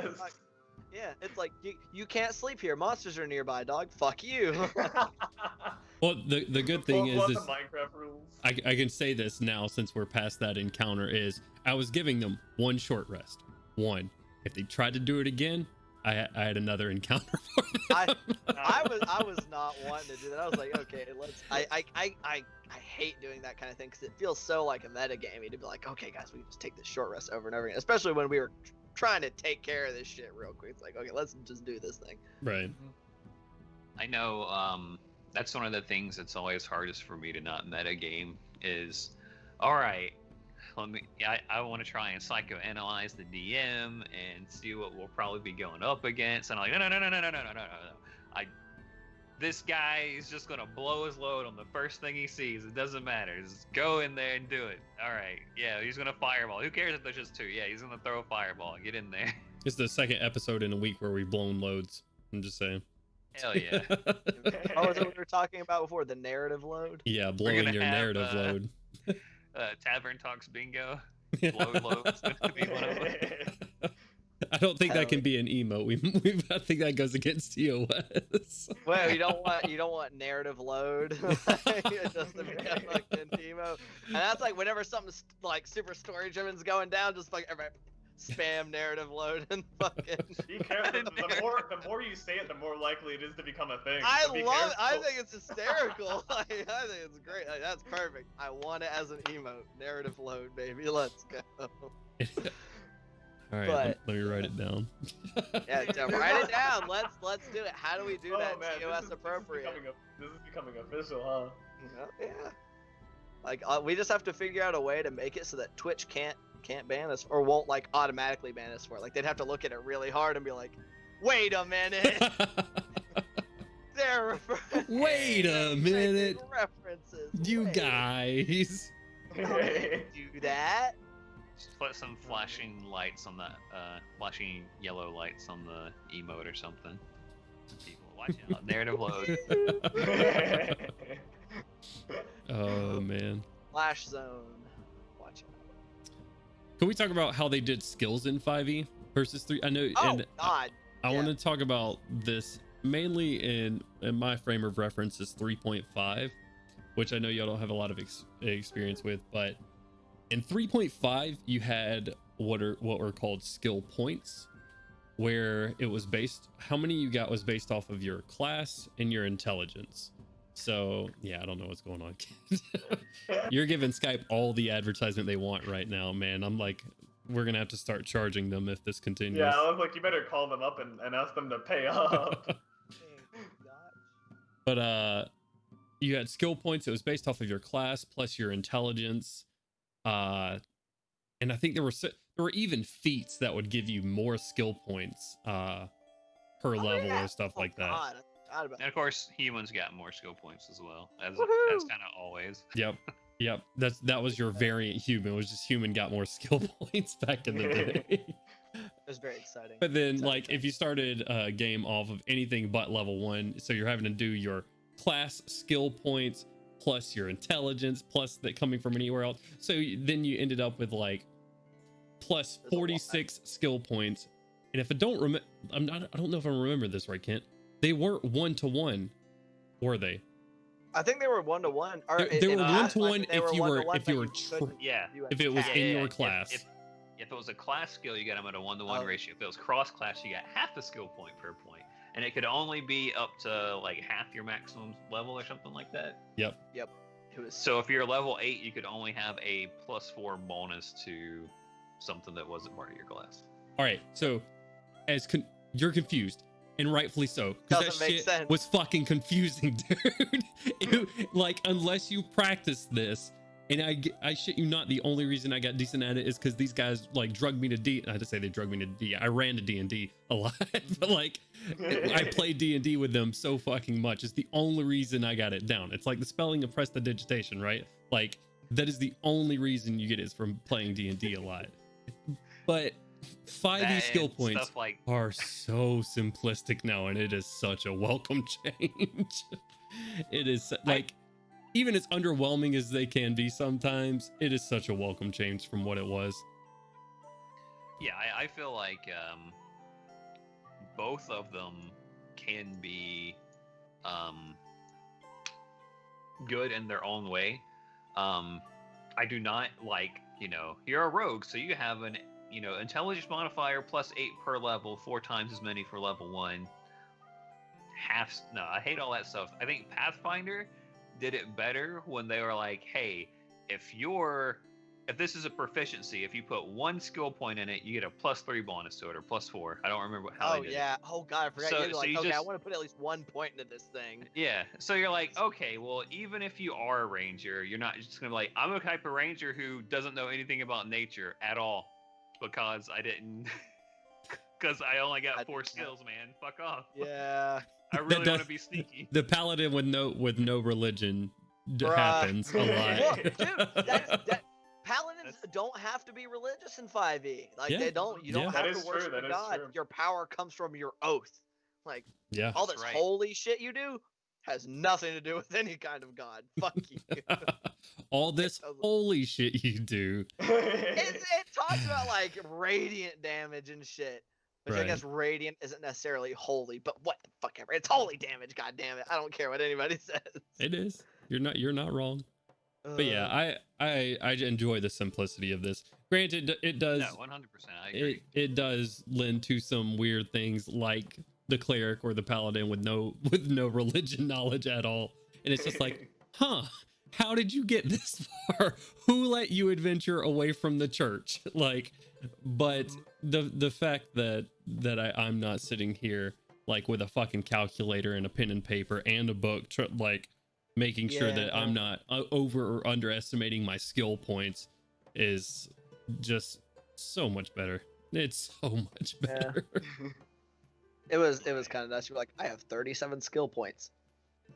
It's like you can't sleep here. Monsters are nearby, dog. Fuck you. Well, the good thing is the Minecraft rules. I can say this now since we're past that encounter, is I was giving them 1 short rest. 1. If they tried to do it again, I had another encounter for them. I was not wanting to do that. I was like, okay, I hate doing that kind of thing because it feels so like a metagamey to be like, okay, guys, we can just take this short rest over and over again, especially when we were trying to take care of this shit real quick. It's like, okay, let's just do this thing. Right. I know that's one of the things that's always hardest for me to not metagame is, all right, I want to try and psychoanalyze the DM and see what we'll probably be going up against. And I'm like, no. This guy is just going to blow his load on the first thing he sees. It doesn't matter. Just go in there and do it. All right. Yeah, he's going to fireball. Who cares if there's just 2? Yeah, he's going to throw a fireball. Get in there. It's the 2nd episode in a week where we've blown loads. I'm just saying. Hell yeah. Oh, is that what we were talking about before? The narrative load? Yeah, blowing your narrative load. Tavern Talks Bingo. Blow loads. Be one of them. I don't think that can be an emote. I think that goes against TOS. Well, you don't want narrative load. It doesn't be a fucking emote. And that's like whenever something's like super story driven's going down, just like everybody spam narrative load and fucking. Be careful. The more you say it, the more likely it is to become a thing. I so be love it. careful. I think it's hysterical. I think it's great. Like, that's perfect. I want it as an emote. Narrative load, baby. Let's go. All right, But- let me write it down. Yeah, write it down. Let's do it. How do we do that Man, TOS appropriate? This is becoming official, huh? Yeah. Like we just have to figure out a way to make it so that Twitch can't ban us or won't like automatically ban us for it. Like they'd have to look at it really hard and be like, "Wait a minute, they're Wait a minute, references. you Wait. guys." Do that." Just put some flashing lights on that, flashing yellow lights on the emote or something. People, watch out. Narrative load. Oh man. Flash zone. Watch out. Can we talk about how they did skills in 5e versus 3? I know, Oh and God. I yeah. want to talk about this mainly in my frame of reference is 3.5, which I know y'all don't have a lot of experience with, but in 3.5 you had what were called skill points, where it was based, how many you got was based off of your class and your intelligence. So yeah, I don't know what's going on, kid. You're giving Skype all the advertisement they want right now, man. I'm like, we're gonna have to start charging them if this continues. Yeah, I was like, you better call them up and ask them to pay up. But you had skill points. It was based off of your class plus your intelligence. And I think there were even feats that would give you more skill points per level or stuff like that. And of course, humans got more skill points as well. That's kind of always. Yep. That was your variant human. It was just human got more skill points back in the day. It was very exciting. But then, like, if you started a game off of anything but level 1, so you're having to do your class skill points plus your intelligence plus that coming from anywhere else. So then you ended up with like plus 46 skill points. And if I don't remember, I don't know if I remember this right, Kent. They weren't 1-to-1, were they? I think they were 1-to-1. They were 1-to-1 if you were yeah, if it was in your class. If it was a class skill, you got them at a 1-to-1 ratio. If it was cross class, you got half a skill point per point, and it could only be up to like half your maximum level or something like that. Yep. So if you're level 8, you could only have a +4 bonus to something that wasn't part of your class. All right, so you're confused. And rightfully so, because that shit was fucking confusing, dude. Like, unless you practice this, and I shit you not, the only reason I got decent at it is because these guys like drugged me to D. I had to say they drugged me to D. I ran to D&D a lot, but like I played D&D with them so fucking much. It's the only reason I got it down. It's like the spelling of prestidigitation, right? Like that is the only reason you get it is from playing D&D a lot. But 5e skill points are so simplistic now, and it is such a welcome change. It is like, even as underwhelming as they can be sometimes, it is such a welcome change from what it was. Yeah, I feel like both of them can be good in their own way. I do not like, you're a rogue, so you have an intelligence modifier +8 per level, 4 times as many for level 1. I hate all that stuff. I think Pathfinder did it better when they were like, hey, if this is a proficiency, if you put 1 skill point in it, you get a +3 bonus to it, or +4. I don't remember how they did it. Oh god, I forgot. So, you're like, okay, I want to put at least 1 point into this thing. Yeah, so you're like, okay, well, even if you are a ranger, you're not just gonna be like, I'm a type of ranger who doesn't know anything about nature at all. Because I only got 4 skills, man. Fuck off. Yeah. I really want to be sneaky. The paladin with no religion happens a lot. Look, dude, paladins don't have to be religious in 5e. Like they don't. You don't have to worship a god. Your power comes from your oath. Like all this holy shit you do has nothing to do with any kind of god. Fuck you. All this holy shit you do. It talks about like radiant damage and shit. Which I guess radiant isn't necessarily holy, but what the fuck ever. It's holy damage, god damn it. I don't care what anybody says. It is. You're not wrong. But yeah, I enjoy the simplicity of this. Granted, it does 100%. I agree. It does lend to some weird things like the cleric or the paladin with no religion knowledge at all. And it's just like, how did you get this far? Who let you adventure away from the church? Like, but the fact that I'm not sitting here like with a fucking calculator and a pen and paper and a book, like making sure that I'm not over or underestimating my skill points is just so much better. It's so much better. Yeah. It was kind of nice. You're like, I have 37 skill points.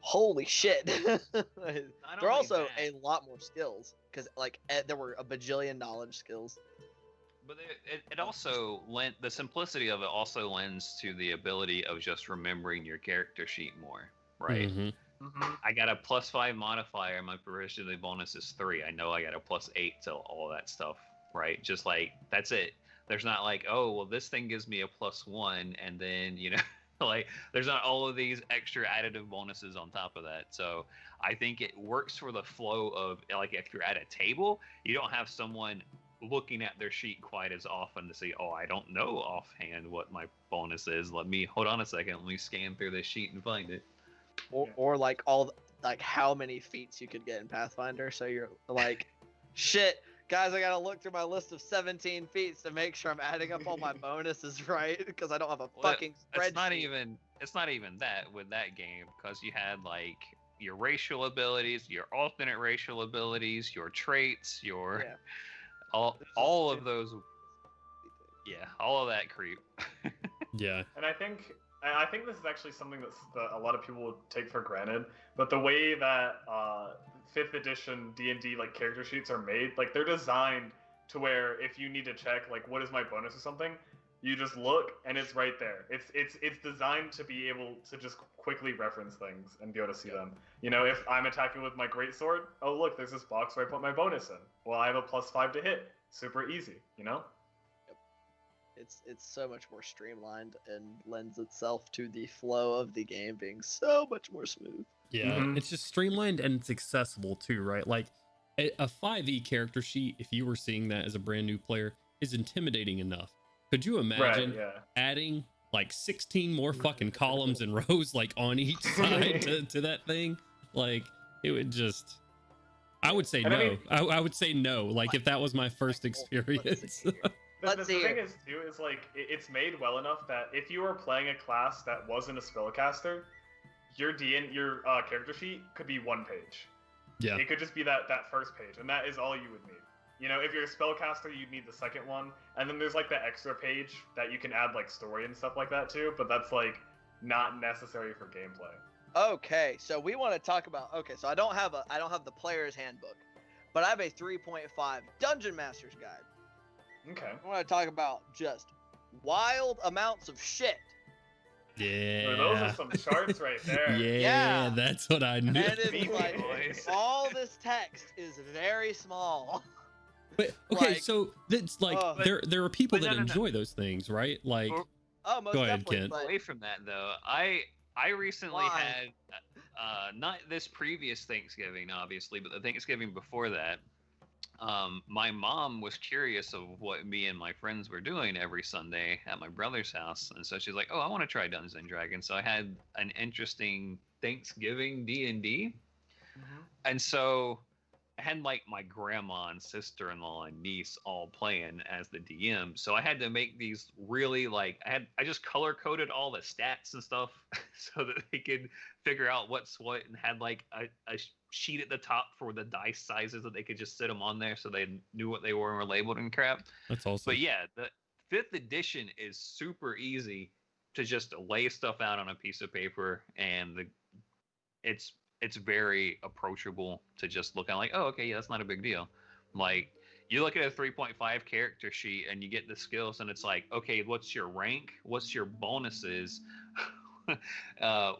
Holy shit. There are also a lot more skills because like there were a bajillion knowledge skills. But it also the simplicity of it also lends to the ability of just remembering your character sheet more, right? I got a +5 modifier. My proficiency bonus is 3. I know I got a +8 to all that stuff, right? Just like that's it. There's not like, oh well, this thing gives me a +1, and then like there's not all of these extra additive bonuses on top of that. So I think it works for the flow of like if you're at a table, you don't have someone looking at their sheet quite as often to see, oh, I don't know offhand what my bonus is. Hold on a second. Let me scan through this sheet and find it. Or like like how many feats you could get in Pathfinder. So you're like, shit, guys, I gotta look through my list of 17 feats to make sure I'm adding up all my bonuses right, because I don't have a fucking spreadsheet. It's not even that with that game, because you had like your racial abilities, your alternate racial abilities, your traits, your all of those. Yeah, all of that creep. Yeah. And I think this is actually something that a lot of people would take for granted. But the way that 5th edition D&D like character sheets are made, like they're designed to where if you need to check like what is my bonus or something, you just look and it's right there. It's designed to be able to just quickly reference things and be able to see them. You know, if I'm attacking with my greatsword, oh look, there's this box where I put my bonus in. Well, I have a +5 to hit. Super easy, you know? It's so much more streamlined and lends itself to the flow of the game being so much more smooth. Yeah, it's just streamlined and it's accessible too, right? Like a 5e character sheet, if you were seeing that as a brand new player, is intimidating enough. Could you imagine adding like 16 more fucking columns and rows like on each side to that thing? Like it would just, I would say no. I would say no. Like if that was my first experience. Let's the thing is too is like it's made well enough that if you were playing a class that wasn't a spellcaster, your character sheet could be 1 page. Yeah. It could just be that first page, and that is all you would need. You know, if you're a spellcaster, you'd need the second one, and then there's like the extra page that you can add like story and stuff like that too. But that's like not necessary for gameplay. Okay, so we want to talk about. Okay, so I don't have the player's handbook, but I have a 3.5 Dungeon Master's Guide. Okay. I want to talk about just wild amounts of shit. Yeah. So those are some charts right there. Yeah, that's what I knew. And it's like all this text is very small. But okay, like, so it's like there are people that enjoy those things, right? Like, most go ahead, definitely. Kent. Away from that though, I recently had not this previous Thanksgiving, obviously, but the Thanksgiving before that. My mom was curious of what me and my friends were doing every Sunday at my brother's house, and so she's like, "Oh, I want to try Dungeons and Dragons." So I had an interesting Thanksgiving D&D, and so I had like my grandma and sister-in-law and niece all playing as the DM. So I had to make these really like I just color coded all the stats and stuff so that they could figure out what's what, and had like a sheet at the top for the dice sizes that they could just sit them on there so they knew what they were and were labeled and crap. That's awesome. But yeah, the 5th edition is super easy to just lay stuff out on a piece of paper, and it's very approachable to just look at like, oh, okay, yeah, that's not a big deal. Like you look at a 3.5 character sheet and you get the skills and it's like, okay, what's your rank? What's your bonuses?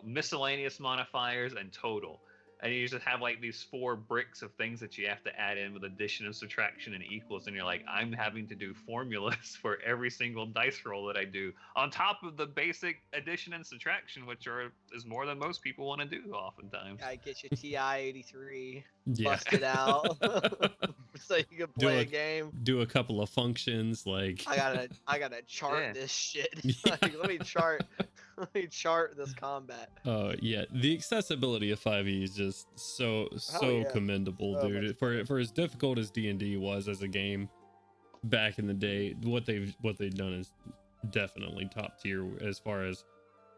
Miscellaneous modifiers and total. And you just have like these 4 bricks of things that you have to add in with addition and subtraction and equals. And you're like, I'm having to do formulas for every single dice roll that I do on top of the basic addition and subtraction, which is more than most people want to do oftentimes. I get your TI-83 busted out so you can play a game. Do a couple of functions like I gotta chart this shit. Like, let me chart this combat. Oh yeah, the accessibility of 5e is just so commendable, dude. For as difficult as D&D was as a game back in the day, what they've done is definitely top tier as far as,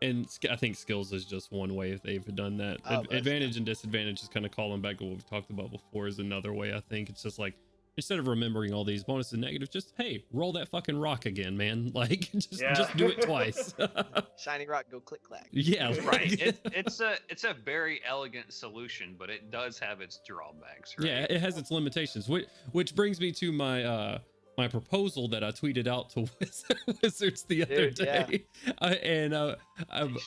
and I think skills is just one way if they've done that. Advantage and disadvantage is kind of calling back to what we've talked about before is another way. I think it's just like, instead of remembering all these bonuses and negatives, just hey, roll that fucking rock again, man. Like just do it twice. Shiny rock, go click clack. Yeah, right. It's a very elegant solution, but it does have its drawbacks. Right? Yeah, it has its limitations. Which brings me to my my proposal that I tweeted out to Wizards the other day. Yeah.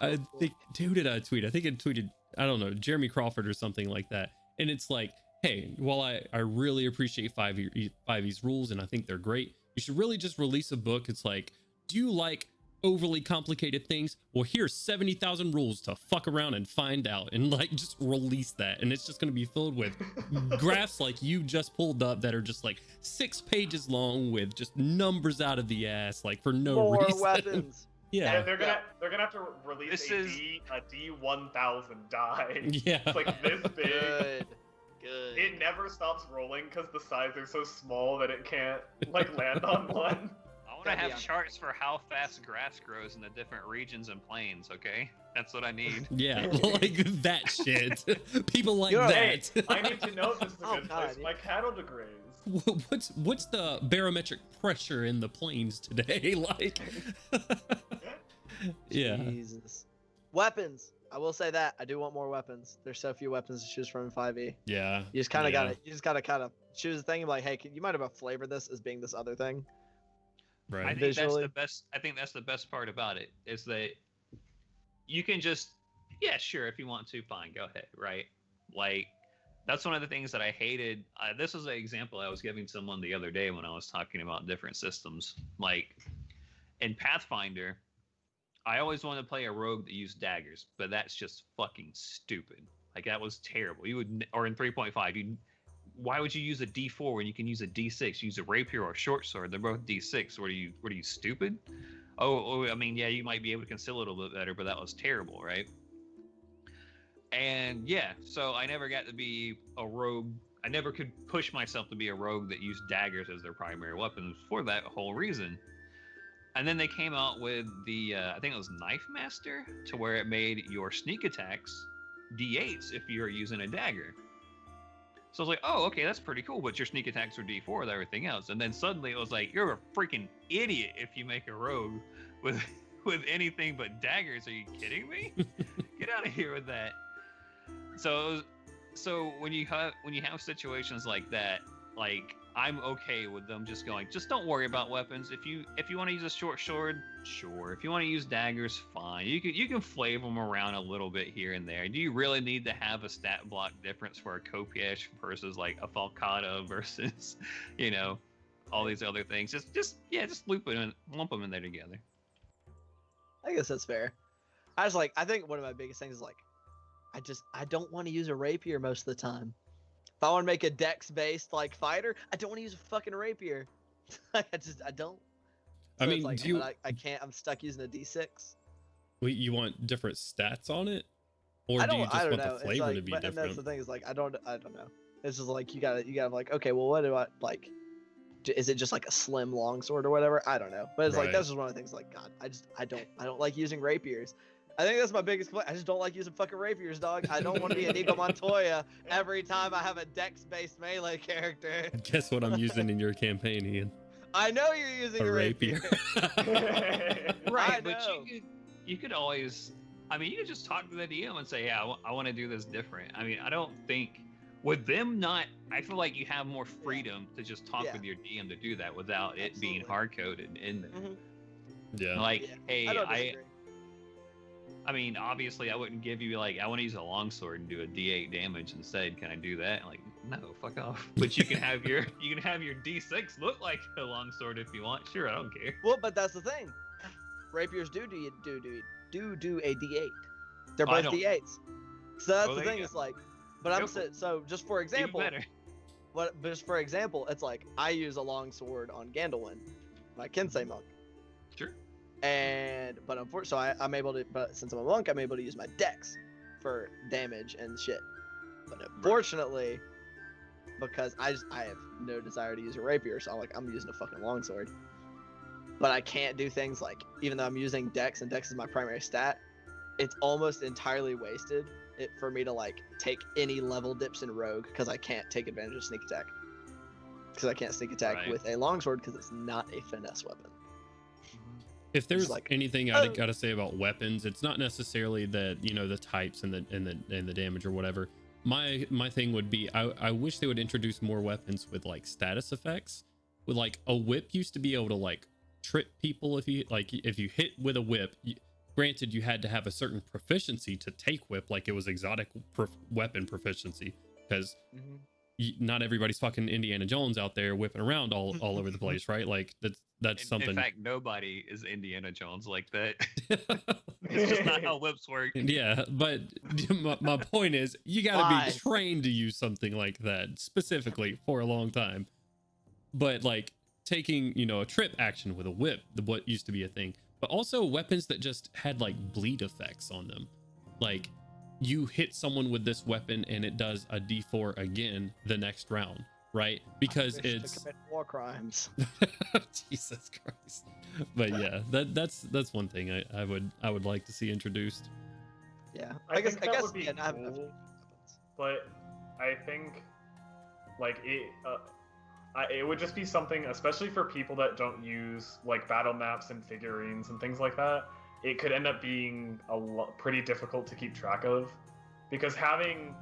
I think, who did I tweet? I think I tweeted, I don't know, Jeremy Crawford or something like that. And it's like, hey, while I really appreciate 5e's rules and I think they're great, you should really just release a book. It's like, do you like overly complicated things. Well, here's 70,000 rules to fuck around and find out, and like just release that, and it's just going to be filled with graphs like you just pulled up that are just like 6 pages long with just numbers out of the ass, like for no More reason. weapons. Yeah. They're gonna have to release a D1000 die. Yeah. It's like this big. Good. It never stops rolling because the sides are so small that it can't like land on one. I want to have charts for how fast grass grows in the different regions and planes. Okay, that's what I need. Yeah, like that shit. People like Hey, that. I need to know if this is a Oh, good God, place. My cattle degrades. What's the barometric pressure in the plains today? Like, yeah. Jesus. Weapons. I will say that I do want more weapons. There's so few weapons to choose from in 5e. Yeah. You just kind of gotta kind of choose a thing and be like, hey, you might have flavor this as being this other thing. Right. I think Visually. that's the best. I think that's the best part about it is that you can just, yeah, sure, if you want to, fine, go ahead, right? Like, that's one of the things that I hated. This was an example I was giving someone the other day when I was talking about different systems. Like, in Pathfinder, I always wanted to play a rogue that used daggers, but that's just fucking stupid. Like, that was terrible. You would, or in 3.5, why would you use a D4 when you can use a D6? Use a rapier or a short sword. They're both D6. What are you stupid? Oh, I mean, yeah, you might be able to conceal it a little bit better, but that was terrible, right? And yeah, so I never got to be a rogue. I never could push myself to be a rogue that used daggers as their primary weapons for that whole reason. And then they came out with the, I think it was Knife Master, to where it made your sneak attacks D8s if you're using a dagger. So I was like, oh, okay, that's pretty cool, but your sneak attacks are D4 with everything else. And then suddenly it was like, you're a freaking idiot if you make a rogue with anything but daggers. Are you kidding me? Get out of here with that. So when you have situations like that, like, I'm okay with them just going, just don't worry about weapons. If you want to use a short sword, sure. If you want to use daggers, fine. You can flavor them around a little bit here and there. Do you really need to have a stat block difference for a Kopiesh versus like a Falcata versus, all these other things? Just lump them in there together. I guess that's fair. I think one of my biggest things is like, I don't want to use a rapier most of the time. If I want to make a dex-based like fighter, I don't want to use a fucking rapier. I don't. So I mean, like, do you? I can't. I'm stuck using a D6. Wait, you want different stats on it, or do you just want the flavor to be different? And that's the thing is like I don't know. It's just like you gotta like, okay, well, what do I like? Is it just like a slim longsword or whatever? I don't know. But it's like that's just one of the things. Like, God, I don't like using rapiers. I think that's my biggest complaint. I just don't like using fucking rapiers, dog. I don't want to be Inigo Montoya every time I have a dex-based melee character. Guess what I'm using in your campaign, Ian? I know you're using a rapier. Right, but you could always, I mean, you could just talk to the DM and say, yeah, I want to do this different. I mean, I don't think, with them not, I feel like you have more freedom to just talk with your DM to do that without it being hard-coded in there. Mm-hmm. Yeah. Like, hey, I mean, obviously, I wouldn't give you, like, I want to use a longsword and do a D8 damage instead. Can I do that? Like, no, fuck off. But you can have your D6 look like a longsword if you want. Sure, I don't care. Well, but that's the thing. Rapiers do a D8. They're both D8s. So that's the thing. It's like, but so just for example, just for example, it's like I use a longsword on Gandalin, my Kensei monk. Sure. But unfortunately, I'm able to. But since I'm a monk, I'm able to use my dex for damage and shit. But unfortunately, because I have no desire to use a rapier, so I'm using a fucking longsword. But I can't do things like, even though I'm using dex and dex is my primary stat, it's almost entirely wasted for me to like take any level dips in rogue because I can't take advantage of sneak attack. Because I can't sneak attack with a longsword because it's not a finesse weapon. If there's like anything I gotta say about weapons, it's not necessarily that the types and the damage or whatever. My thing would be I wish they would introduce more weapons with like status effects. With like a whip used to be able to like trip people if you hit with a whip. Granted, you had to have a certain proficiency to take whip, like it was exotic weapon proficiency, because not everybody's fucking Indiana Jones out there whipping around all over the place, right? Like that's something. In fact, nobody is Indiana Jones like that. It's just not how whips work. Yeah, but my point is, you got to be Lies. trained to use something like that specifically for a long time. But like taking, a trip action with a whip, what used to be a thing, but also weapons that just had like bleed effects on them. Like you hit someone with this weapon and it does a D4 again the next round, right? Because I wish it's to commit war crimes. Jesus Christ. But yeah, that's one thing I would like to see introduced. Yeah, I guess think that would be yeah, I have no cool. weapons. But I think like it would just be something, especially for people that don't use like battle maps and figurines and things like that. It could end up being pretty difficult to keep track of, because having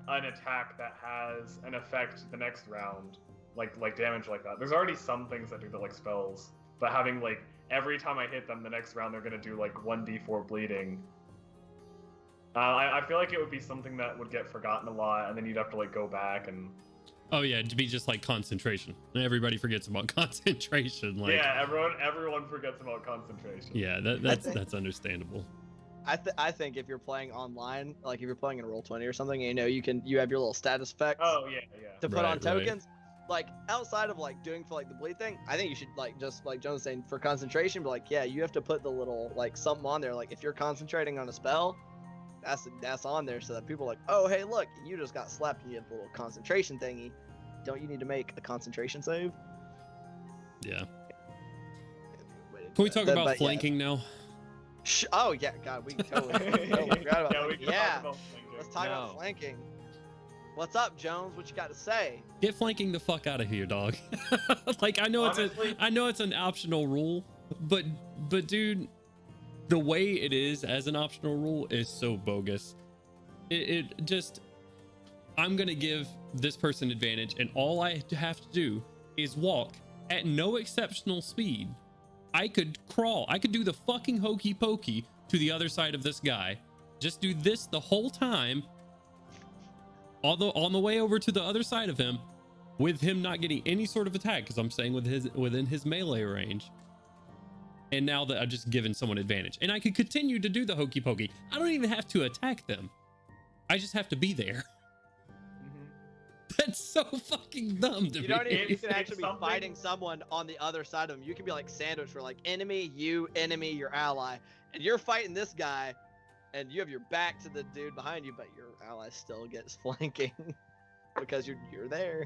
an attack that has an effect the next round, like damage like that. There's already some things that do that, like spells, but having like every time I hit them the next round they're gonna do like 1d4 bleeding. I feel like it would be something that would get forgotten a lot, and then you'd have to like go back and. Oh yeah, to be just like concentration. Everybody forgets about concentration. Like, Yeah, everyone forgets about concentration. yeah, that's understandable. I think if you're playing online, like if you're playing in Roll20 or something, you have your little status effects Oh yeah. to put Right, on right. tokens. Like outside of like doing for like the bleed thing, I think you should like just like Jones was saying for concentration, but like yeah, you have to put the little like something on there. Like if you're concentrating on a spell, that's on there so that people are like, oh hey look, you just got slapped and you have the little concentration thingy. Don't you need to make a concentration save? Yeah. Can we talk about But, yeah. flanking now? Oh yeah, God, we totally forgot about Yeah, we flanking. can Yeah. talk about flanking. Let's talk about No. flanking. What's up, Jones? What you got to say? Get flanking the fuck out of here, dog. Like I know Honestly- it's an optional rule, but dude, the way it is as an optional rule is so bogus. It just, I'm gonna give this person advantage, and all I have to do is walk at no exceptional speed. I could crawl. I could do the fucking hokey pokey to the other side of this guy. Just do this the whole time. Although on the way over to the other side of him, with him not getting any sort of attack, because I'm saying within his melee range. And now that I've just given someone advantage, and I could continue to do the hokey pokey. I don't even have to attack them. I just have to be there. That's so fucking dumb to You me. don't even. You It's- can it's actually be something- fighting someone on the other side of them. You can be like sandwiched, where like enemy, you, enemy, your ally, and you're fighting this guy, and you have your back to the dude behind you, but your ally still gets flanking because you're there.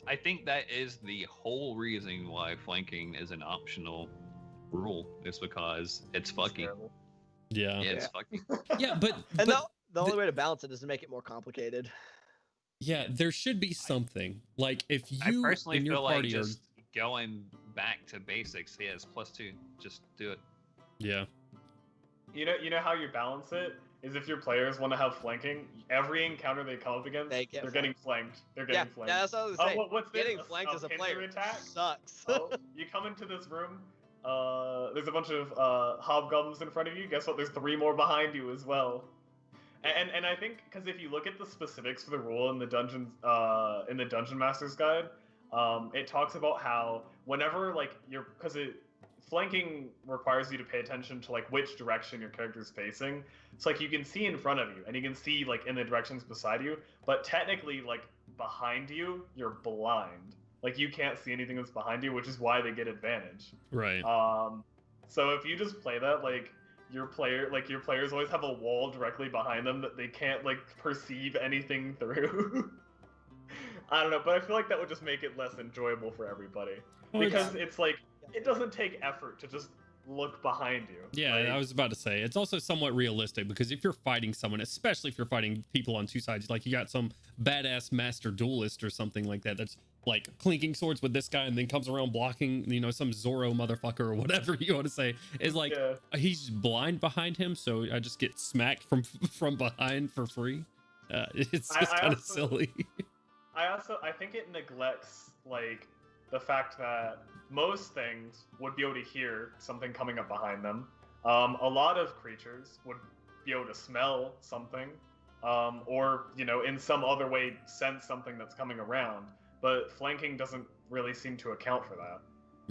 I think that is the whole reason why flanking is an optional rule. Is because it's fucking. terrible. Yeah. Yeah, it's fucking. Yeah, but And but the only way to balance it is to make it more complicated. yeah, there should be something. Like if I you personally and your feel like party are, just going back to basics. Yeah, it's +2. Just do it. yeah. You know how you balance it is if your players want to have flanking. Every encounter they come up against, they're getting flanked. They're Yeah, getting flanked. that's what I was Oh, saying. what's this? Getting flanked as a pincer player attack? sucks. Oh, you come into this room. There's a bunch of hobgoblins in front of you. Guess what? There's 3 more behind you as well. And I think because if you look at the specifics for the rule in the dungeon master's guide, it talks about how whenever like flanking requires you to pay attention to like which direction your character's facing. It's like you can see in front of you and you can see like in the directions beside you, but technically like behind you, you're blind. Like you can't see anything that's behind you, which is why they get advantage. Right. So if you just play that, like your players always have a wall directly behind them that they can't like perceive anything through. I don't know, but I feel like that would just make it less enjoyable for everybody. Well, Because it's like it doesn't take effort to just look behind you. Yeah, Like, I was about to say it's also somewhat realistic, because if you're fighting someone, especially if you're fighting people on two sides, like you got some badass master duelist or something like that that's like clinking swords with this guy and then comes around blocking, some Zorro motherfucker or whatever you want to say, is like yeah. he's blind behind him, so I just get smacked from behind for free. It's just I kind of also- silly. I think it neglects like the fact that most things would be able to hear something coming up behind them. A lot of creatures would be able to smell something, or in some other way sense something that's coming around. But flanking doesn't really seem to account for that.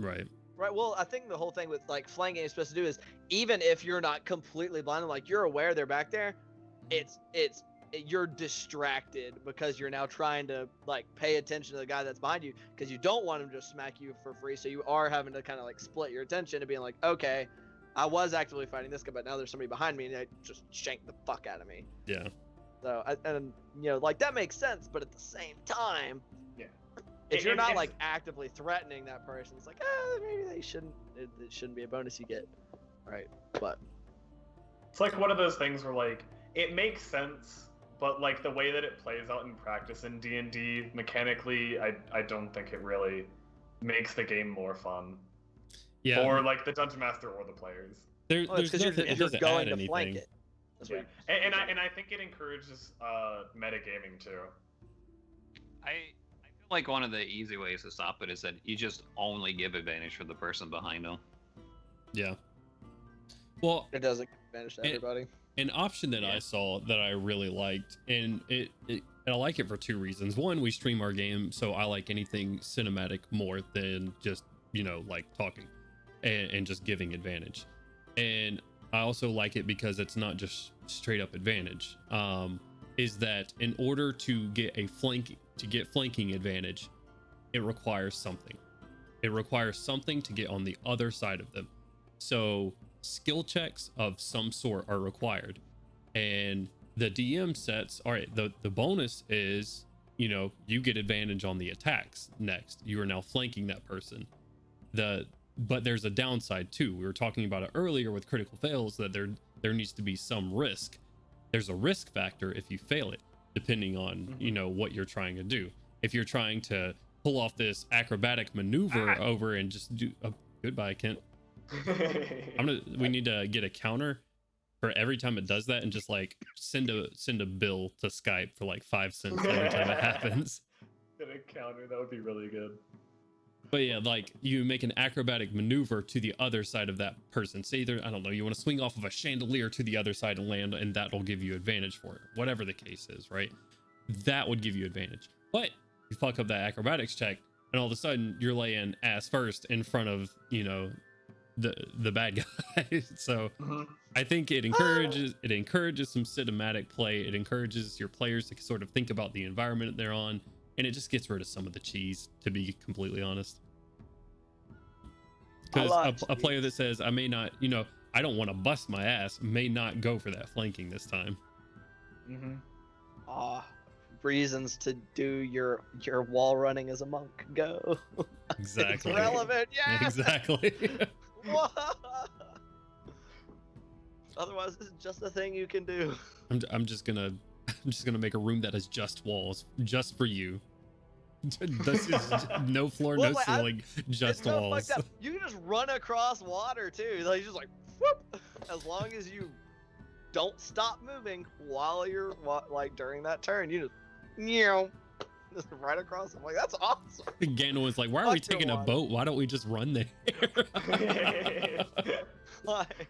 Right. Right. Well, I think the whole thing with like flanking is supposed to do is even if you're not completely blind, like you're aware they're back there, you're distracted because you're now trying to like pay attention to the guy that's behind you because you don't want him to just smack you for free. So you are having to kind of like split your attention to being like, okay, I was actively fighting this guy, but now there's somebody behind me and they just shanked the fuck out of me. Yeah. So and you know, like that makes sense, but at the same time, Yeah. if you're not like actively threatening that person, it's like, maybe they shouldn't. It shouldn't be a bonus you get, right? But it's like one of those things where like it makes sense, but like the way that it plays out in practice in D&D mechanically, I don't think it really makes the game more fun. Yeah. For like the dungeon master or the players. There's nothing. It doesn't going add to flank anything. it. That's Yeah. what And I think it encourages metagaming too. I feel like one of the easy ways to stop it is that you just only give advantage for the person behind them. Yeah. Well, it doesn't give advantage to everybody. An option that I saw that I really liked, and I like it for two reasons. One, we stream our game, so I like anything cinematic more than just, you know, like talking and just giving advantage. And I also like it because it's not just straight up advantage. Is that in order to get flanking advantage, it requires something. It requires something to get on the other side of them. So skill checks of some sort are required, and the DM sets, all right, the bonus is, you know, you get advantage on the attacks next. You are now flanking that person. But there's a downside too. We were talking about it earlier with critical fails, that there needs to be some risk. There's a risk factor if you fail it, depending on, you know, what you're trying to do. If you're trying to pull off this acrobatic maneuver over and just do goodbye, Kent. We need to get a counter for every time it does that, and just like send a bill to Skype for like 5 cents every time it happens. Get a counter, that would be really good. But yeah, like you make an acrobatic maneuver to the other side of that person. Say either, I don't know, you want to swing off of a chandelier to the other side and land, and that'll give you advantage for it. Whatever the case is, right? That would give you advantage. But you fuck up that acrobatics check, and all of a sudden you're laying ass first in front of, you know, the bad guy. So I think it encourages some cinematic play. It encourages your players to sort of think about the environment they're on, and it just gets rid of some of the cheese, to be completely honest. Because a player that says, I may not, you know, I don't want to bust my ass, may not go for that flanking this time. Reasons to do your wall running as a monk. Go. Exactly. It's relevant. Yeah. Exactly. Otherwise, it's just a thing you can do. I'm just gonna make a room that has just walls, just for you. This is no floor, no ceiling, just walls. You can just run across water too. Like just like whoop, as long as you don't stop moving while you're like during that turn. You just right across. I'm like, that's awesome. Gandalf's like, why are we taking a boat? Why don't we just run there? Like,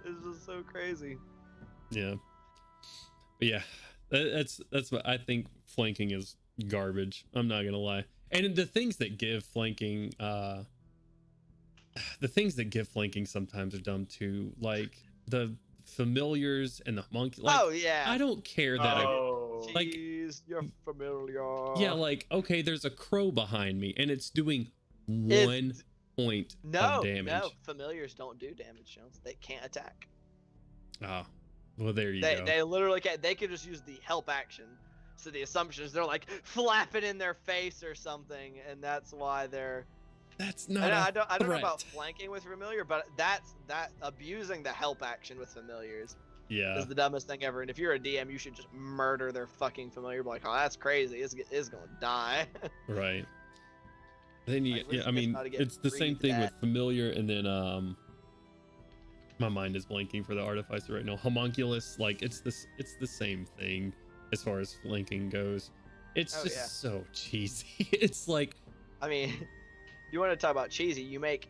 it's just so crazy. Yeah. But yeah, that's what I think. Flanking is garbage. I'm not gonna lie. And the things that give flanking sometimes are dumb too, like the familiars and the monkey. Like, oh yeah, I don't care that like, you're familiar. Yeah, like, okay, there's a crow behind me and it's doing 1 point of damage. No, familiars don't do damage, Jones. They can't attack. Oh, well, there you go. They literally can't. They can just use the help action. So the assumption is they're like flapping in their face or something, and that's why they're. That's not. I don't know about flanking with familiar, but that abusing the help action with familiars. Yeah. Is the dumbest thing ever. And if you're a DM, you should just murder their fucking familiar. Be like, oh, that's crazy. It's gonna die. Right. Then you, like, yeah, I mean, it's the same thing with familiar, and then my mind is blanking for the artificer right now. Homunculus, like it's the same thing as far as flanking goes. It's so cheesy. It's like, I mean, you want to talk about cheesy? You make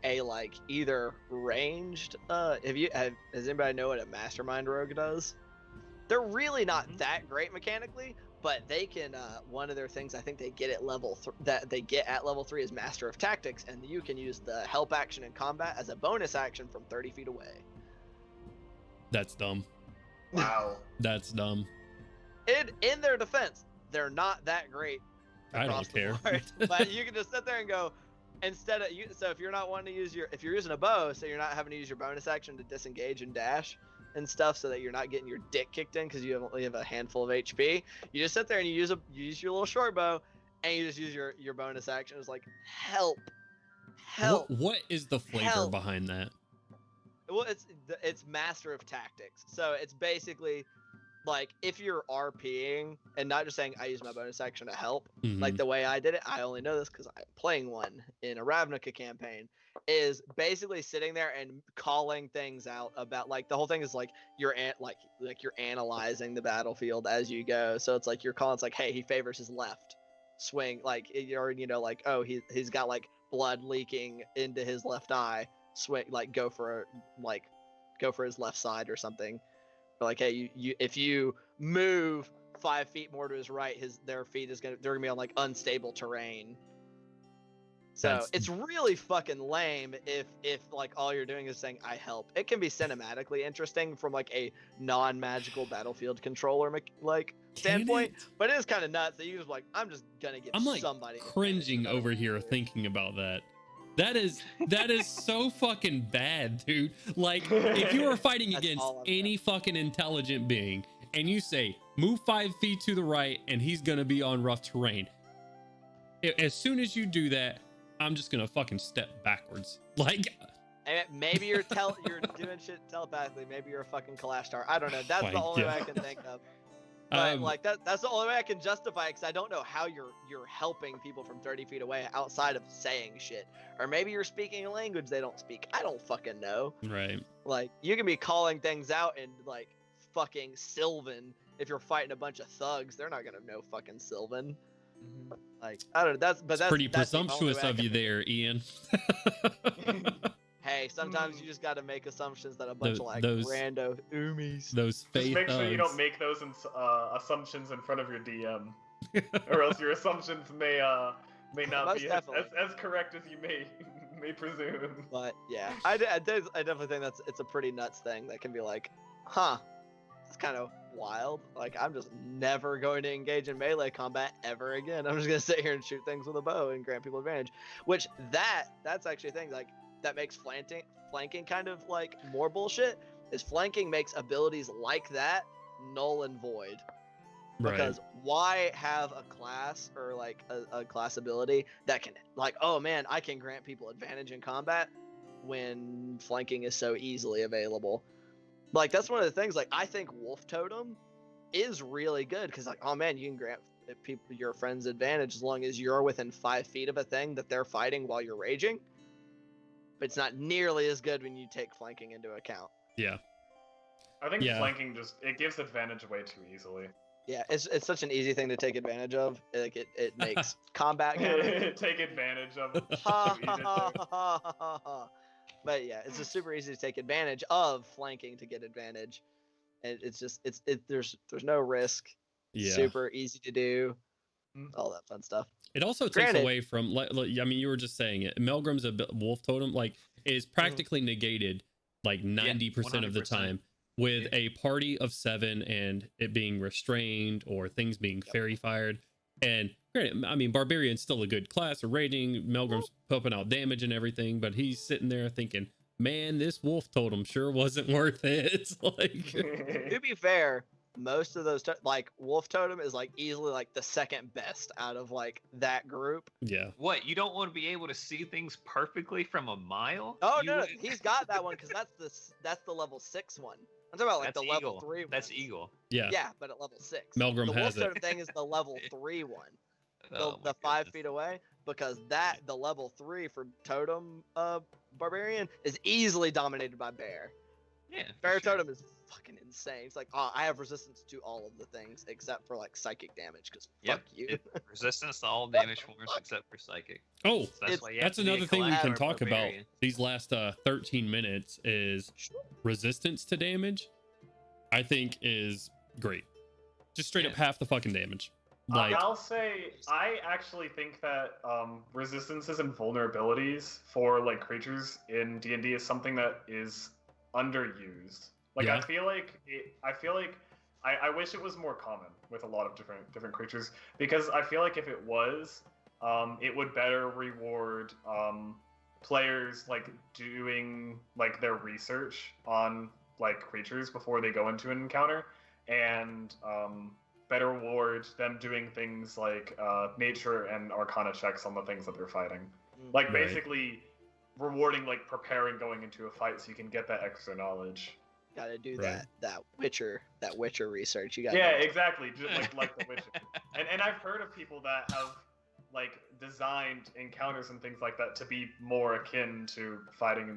a like either ranged. Does anybody know what a mastermind rogue does? They're really not that great mechanically, but they can. One of their things I think they get at level 3 is Master of Tactics, and you can use the help action in combat as a bonus action from 30 feet away. That's dumb. Wow. That's dumb. In their defense, they're not that great. I don't care. But you can just sit there and go, instead of so if you're not wanting to use if you're using a bow, so you're not having to use your bonus action to disengage and dash and stuff, so that you're not getting your dick kicked in because you only have a handful of HP. You just sit there and you use your little short bow, and you just use your bonus action. It's like help. What is the flavor behind that? Well, it's Master of Tactics, so it's basically like if you're RPing and not just saying I use my bonus action to help, like the way I did it, I only know this because I'm playing one in a Ravnica campaign, is basically sitting there and calling things out about, like, the whole thing is like you're analyzing the battlefield as you go. So it's like you're calling, it's like, hey, he favors his left swing, like you're, like, oh, he's got like blood leaking into his left eye, swing, like go for his left side or something. Or like, hey, you if you move 5 feet more to his right, they're gonna be on like unstable terrain. So it's really fucking lame if like all you're doing is saying I help. It can be cinematically interesting from like a non-magical battlefield controller standpoint, but it is kind of nuts that you just like, I'm just gonna get somebody cringing over here thinking about that. That is so fucking bad, dude. Like, if you are fighting against any fucking intelligent being and you say move 5 feet to the right and he's gonna be on rough terrain, as soon as you do that, I'm just gonna fucking step backwards. Like, maybe you're doing shit telepathically. Maybe you're a fucking Kalashtar. I don't know. That's the only way I can think of. But like that's the only way I can justify it, because I don't know how you're helping people from 30 feet away outside of saying shit. Or maybe you're speaking a language they don't speak. I don't fucking know. Right. Like, you can be calling things out in like fucking Sylvan. If you're fighting a bunch of thugs, they're not gonna know fucking Sylvan. Like, I don't know. That's pretty presumptuous of you there, Ian. Hey, sometimes you just got to make assumptions that a bunch of like rando oomies. Those faith just make sure you don't make those assumptions in front of your DM, or else your assumptions may not be as correct as you may presume. But yeah, I definitely think it's a pretty nuts thing that can be like, huh, it's kind of wild. Like, I'm just never going to engage in melee combat ever again. I'm just gonna sit here and shoot things with a bow and grant people advantage. Which that's actually a thing like that makes flanking kind of like more bullshit. Is flanking makes abilities like that null and void. Because why have a class or like a class ability that can like, oh man, I can grant people advantage in combat when flanking is so easily available. Like, that's one of the things, like, I think Wolf Totem is really good because, like, oh man, you can grant your friends advantage as long as you're within 5 feet of a thing that they're fighting while you're raging. But it's not nearly as good when you take flanking into account. Yeah. I think flanking it gives advantage way too easily. Yeah, it's such an easy thing to take advantage of. Like, it makes combat kind of... Take advantage of. But yeah, it's just super easy to take advantage of flanking to get advantage. And it's just there's no risk. Yeah. Super easy to do. All that fun stuff. It also takes away from, I mean, you were just saying it. Melgrim's Wolf Totem is practically negated like 90% of the time with a party of 7 and it being restrained or things being fairy fired. And granted, I mean, Barbarian's still a good class of raiding. Melgrim's pumping out damage and everything, but he's sitting there thinking, man, this Wolf Totem sure wasn't worth it. It's like, to be fair, most of those like Wolf Totem is like easily like the second best out of like that group. Yeah. What, you don't want to be able to see things perfectly from a mile? Oh no, he's got that one because that's the level 6 one. I'm talking about like the Eagle. level 3 one. That's Eagle. Yeah. Yeah, but at level 6. Melgrim the has Wolf Totem thing is the level 3 one. The 5 feet away, because the level 3 for Totem Barbarian is easily dominated by Bear. Yeah. Bear Totem is fucking insane. It's like, oh, I have resistance to all of the things except for like psychic damage, because fuck you. Resistance to all damage forms except for psychic. Oh, so that's another thing we can talk about these last 13 minutes is resistance to damage. I think is great. Just straight up half the fucking damage. Like, I'll say I actually think that resistances and vulnerabilities for like creatures in D&D is something that is underused. Like Yeah. I feel like I wish it was more common with a lot of different creatures, because I feel like if it was, it would better reward players like doing like their research on like creatures before they go into an encounter, and better reward them doing things like nature and arcana checks on the things that they're fighting. Like Right. basically rewarding like preparing going into a fight so you can get that extra knowledge. Gotta do Right. that Witcher research. You got Yeah, exactly. Just like The Witcher. And I've heard of people that have like designed encounters and things like that to be more akin to fighting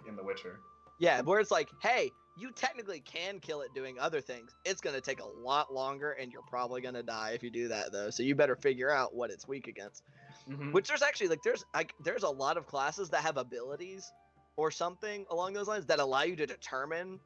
in The Witcher. Yeah, where it's like, hey, you technically can kill it doing other things. It's gonna take a lot longer, and you're probably gonna die if you do that though. So you better figure out what it's weak against. Mm-hmm. Which there's actually there's a lot of classes that have abilities or something along those lines that allow you to determine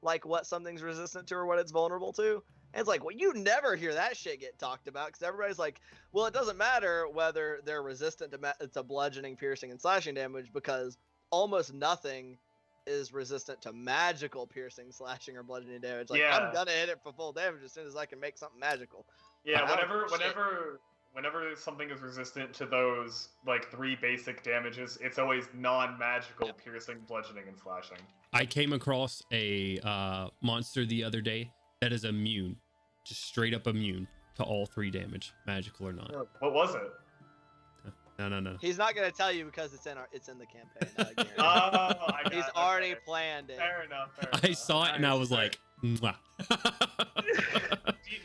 like what something's resistant to or what it's vulnerable to. And it's like, well, you never hear that shit get talked about, because everybody's like, well, it doesn't matter whether they're resistant to bludgeoning, piercing, and slashing damage, because almost nothing is resistant to magical piercing, slashing, or bludgeoning damage. Like, Yeah. I'm gonna hit it for full damage as soon as I can make something magical. Yeah, Like, I don't give a shit. whenever something is resistant to those like 3 basic damages, it's always non-magical piercing, bludgeoning, and slashing. I came across a monster the other day that is immune, just straight up immune to all 3 damage, magical or not. What was it? No. He's not gonna tell you because it's in the campaign. I guarantee. Oh, I got He's it. already Okay. planned it. Fair enough. I saw it and I was like, mwah.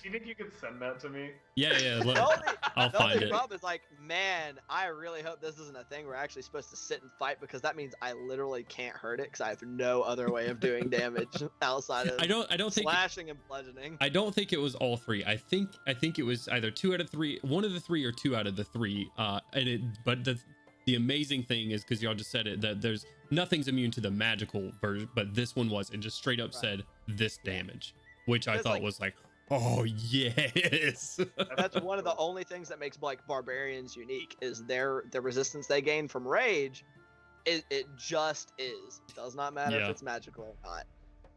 Do you think you could send that to me? yeah. The only, I'll the find only it. problem is like, man, I really hope this isn't a thing we're actually supposed to sit and fight, because that means I literally can't hurt it because I have no other way of doing damage outside of I don't think slashing and bludgeoning. I don't think it was all 3. I think it was either 2 out of 3, one of the 3 or 2 out of the 3. But the amazing thing is, because y'all just said it, that there's nothing's immune to the magical version, but this one was, and just straight up said this damage, which I It's thought like- was like, oh yes. That's one of the only things that makes like barbarians unique, is the resistance they gain from rage. It just is. It does not matter Yeah. if it's magical or not.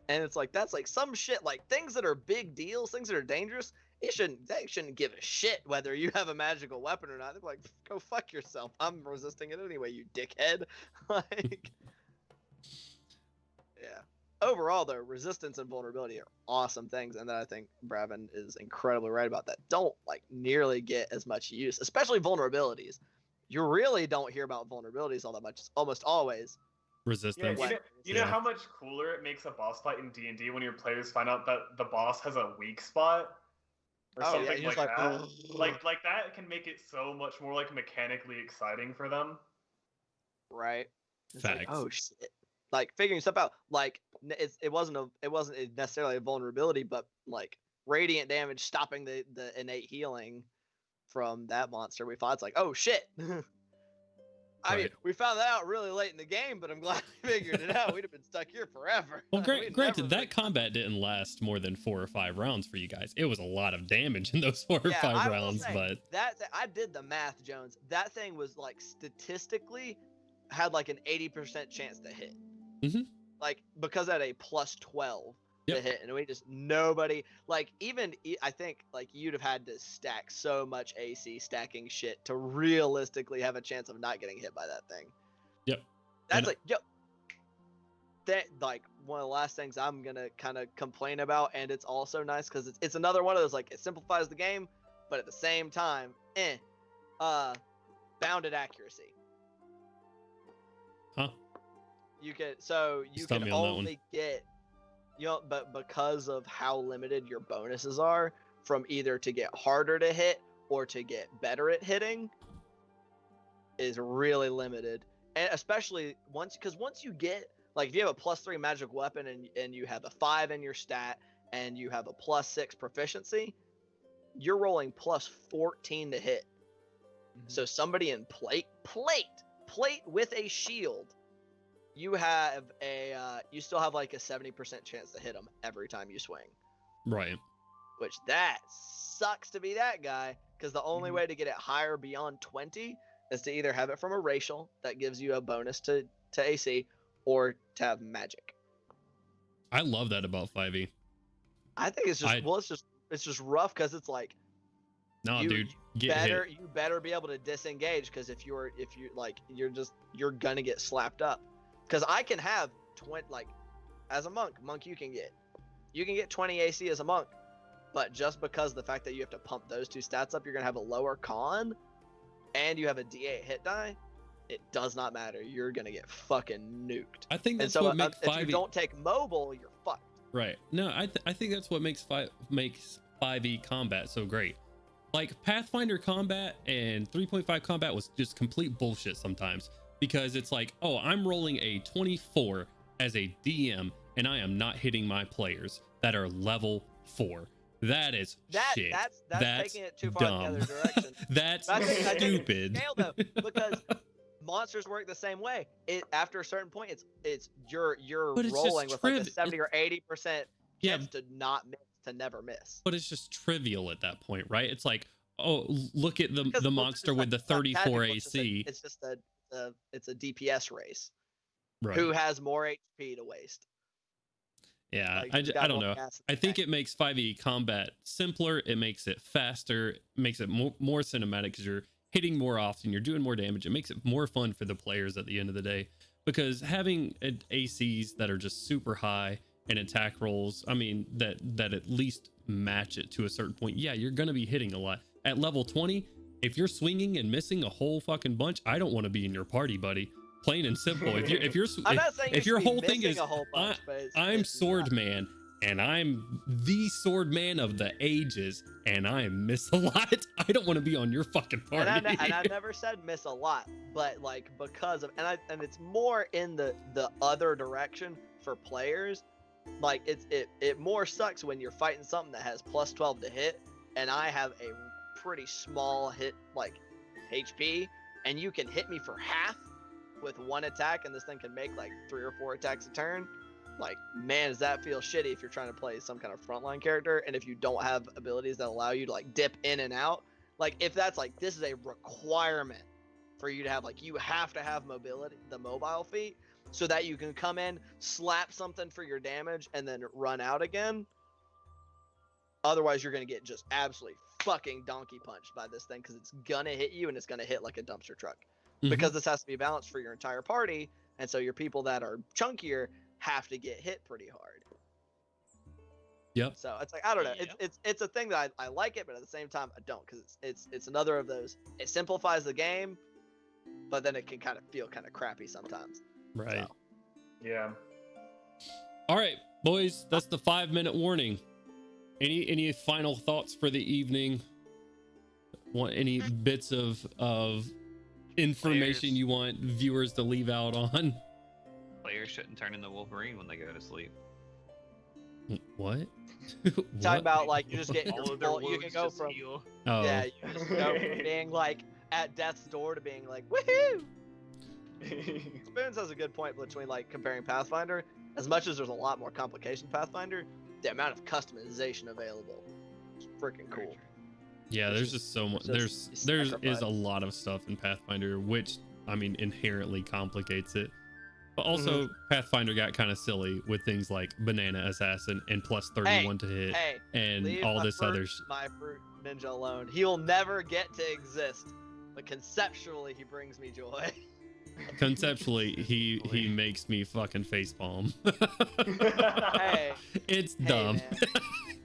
And it's like, that's like some shit, like things that are big deals, things that are dangerous. They shouldn't give a shit whether you have a magical weapon or not. They're like, go fuck yourself. I'm resisting it anyway, you dickhead. Like, yeah. Overall, though, resistance and vulnerability are awesome things, and I think Bravin is incredibly right about that. Don't like nearly get as much use, especially vulnerabilities. You really don't hear about vulnerabilities all that much. It's almost always. Yeah, Resistance. you know Yeah. how much cooler it makes a boss fight in D&D when your players find out that the boss has a weak spot or Oh, yeah, something you're like just that. like, Like that can make it so much more like mechanically exciting for them. right? It's like, Facts. oh shit! Like figuring stuff out. Like it wasn't necessarily a vulnerability, but like radiant damage stopping the innate healing from that monster we fought. It's like, oh shit! I mean, Right. we found that out really late in the game, but I'm glad we figured it out. We'd have been stuck here forever. Well, We'd granted, never that make- combat didn't last more than 4 or 5 rounds for you guys. It was a lot of damage in those 4 or Yeah, 5 I will rounds, say, but I did the math, Jones. That thing was like statistically had like an 80% chance to hit. Mhm. Like because at a plus 12 Yep. to hit, and we just nobody like I think like you'd have had to stack so much AC stacking shit to realistically have a chance of not getting hit by that thing. Yep. That's And- like that like one of the last things I'm gonna kind of complain about, and it's also nice because it's another one of those like it simplifies the game, but at the same time, bounded accuracy. Huh? You can Stump me on that one. only get but because of how limited your bonuses are from either to get harder to hit or to get better at hitting is really limited. And especially once you get like if you have a +3 magic weapon and you have a 5 in your stat and you have a +6 proficiency, you're rolling +14 to hit. So somebody in plate with a shield, you still have like a 70% chance to hit them every time you swing. right. which that sucks to be that guy, because the only way to get it higher beyond 20 is to either have it from a racial that gives you a bonus to AC, or to have magic. I love that about 5e. I think it's just it's just rough, because it's like, No, you, dude, you get better hit. you better be able to disengage, because if you're you're gonna get slapped up. Because I can have 20, like, as a monk you can get 20 AC as a monk, but just because the fact that you have to pump those two stats up, you're gonna have a lower con, and you have a D8 hit die. It does not matter. You're gonna get fucking nuked. I think that's and so what makes if 5e. you don't take mobile, you're fucked. Right. No, I think that's what makes 5e combat so great. Like Pathfinder combat and 3.5 combat was just complete bullshit sometimes, because it's like, oh, I'm rolling a 24 as a DM and I am not hitting my players that are level 4. That is shit. That's taking it too far dumb. in the other direction. That's I think stupid. Scale though, because monsters work the same way. After a certain point, it's you're But it's rolling just with like a 70 or 80% Yeah. chance to not miss, to never miss. But it's just trivial at that point, right? It's like, oh, look at Because the it's monster like- with the it's not 34 tactical, AC. It's just a DPS race. Right. Who has more HP to waste? Yeah, Like, I who's got don't more know. gas in I the think tank? it makes 5e combat simpler. It makes it faster. It makes it more cinematic, because you're hitting more often. You're doing more damage. It makes it more fun for the players at the end of the day. Because having ACs that are just super high and attack rolls, I mean, that at least match it to a certain point. Yeah, you're going to be hitting a lot. At level 20, if you're swinging and missing a whole fucking bunch, I don't want to be in your party, buddy. Plain and simple. I'm not saying if you your should be whole thing missing is a whole bunch, but I'm it's sword not- man and I'm the sword man of the ages and I miss a lot, I don't want to be on your fucking party. And I never said miss a lot, but like, because of and it's more in the other direction for players. Like, it more sucks when you're fighting something that has plus 12 to hit, and I have a pretty small hit, like, HP, and you can hit me for half with one attack, and this thing can make like 3 or 4 attacks a turn. Like, man, does that feel shitty if you're trying to play some kind of frontline character, and if you don't have abilities that allow you to like dip in and out. Like, if that's like, this is a requirement for you to have, like, you have to have mobility, the mobile feat, so that you can come in, slap something for your damage, and then run out again. Otherwise, you're gonna get just absolutely fucking donkey punched by this thing, because it's gonna hit you, and it's gonna hit like a dumpster truck. Mhm. Because this has to be balanced for your entire party, and so your people that are chunkier have to get hit pretty hard. Yep. So it's like, I don't know. Yep. It's a thing that I like it, but at the same time I don't, because it's another of those. It simplifies the game, but then it can kind of feel kind of crappy sometimes. Right. So. Yeah. All right, boys, that's the 5-minute warning. Any final thoughts for the evening? Want any bits of information Players. you want viewers to leave out on? Players shouldn't turn into Wolverine when they go to sleep. What? Talking about, like, you just get All of their you can wounds go just from heal. Oh, yeah, you just go from being like at death's door to being like woohoo. Spoons has a good point between, like, comparing Pathfinder. As much as there's a lot more complication in Pathfinder, the amount of customization available is freaking cool. yeah. It's There's just- just so much. it's just There's sacrifice. is a lot of stuff in Pathfinder, which I mean inherently complicates it. But also, Mm-hmm. Pathfinder got kind of silly with things like Banana Assassin and plus 31 to hit, Hey, and leave all my this fruit- other. my fruit ninja alone. He'll never get to exist, but conceptually he brings me joy. Conceptually, he makes me fucking facepalm. Hey, It's hey, dumb. man.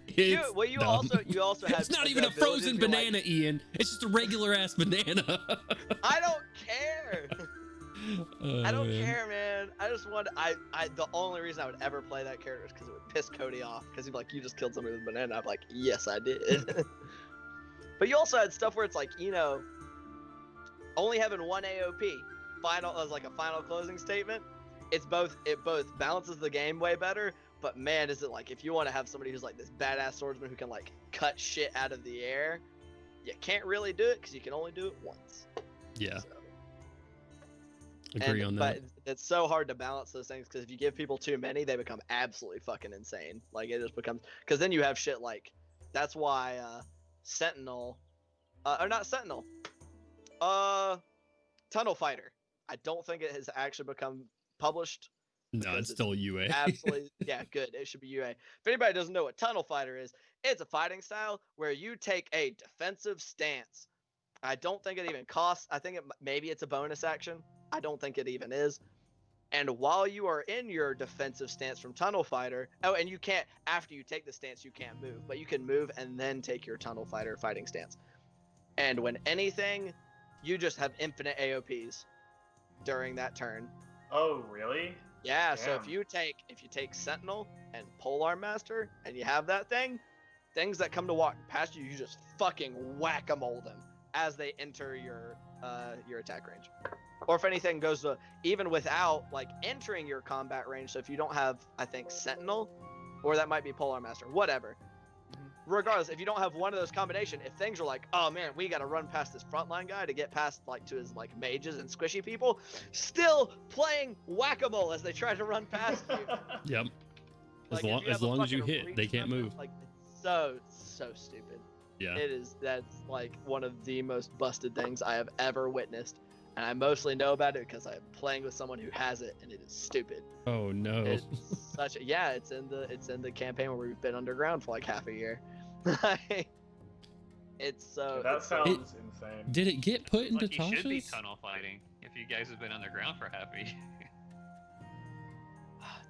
It's Well, you dumb. also have It's not the even a ability frozen to be like, banana, Ian. It's just a regular ass banana. I don't care. I don't man. care, man. I just want the only reason I would ever play that character is because it would piss Cody off, because he'd be like, you just killed somebody with a banana. I'm like, yes, I did. But you also had stuff where it's like, you know, only having one AOP final as like a final closing statement. It both balances the game way better, but man, is it like, if you want to have somebody who's like this badass swordsman who can like cut shit out of the air, you can't really do it because you can only do it once. Yeah, So. agree on that. But it's so hard to balance those things, because if you give people too many, they become absolutely fucking insane. Like, it just becomes, because then you have shit like That's why Sentinel, or not Sentinel, Tunnel Fighter. I don't think it has actually become published. No, it's still UA. Absolutely, yeah, good. It should be UA. If anybody doesn't know what Tunnel Fighter is, it's a fighting style where you take a defensive stance. I don't think it even costs. I think maybe it's a bonus action. I don't think it even is. And while you are in your defensive stance from Tunnel Fighter, oh, and you can't, after you take the stance, you can't move, but you can move and then take your Tunnel Fighter fighting stance. And when anything, you just have infinite AOPs during that turn. Oh, really? Yeah, Damn. so if you take Sentinel and Polearm Master and you have that thing, things that come to walk past you, you just fucking whack-a-mole them as they enter your attack range. Or if anything goes to, even without like entering your combat range, so if you don't have, I think, Sentinel, or that might be Polearm Master, whatever. Regardless, if you don't have one of those combination, if things are like, oh man, we got to run past this frontline guy to get past like to his like mages and squishy people, still playing whack-a-mole as they try to run past you. Yep. Like, As long as you fucking hit, reach they can't weapon, move. Like, it's so stupid. Yeah. That's like one of the most busted things I have ever witnessed. And I mostly know about it because I'm playing with someone who has it, and it is stupid. Oh no. It's such a, yeah, it's in the campaign where we've been underground for like half a year. It's so. That it's sounds insane. Did it get put into Like you should be Tasha's? tunnel fighting if you guys have been underground for half a year.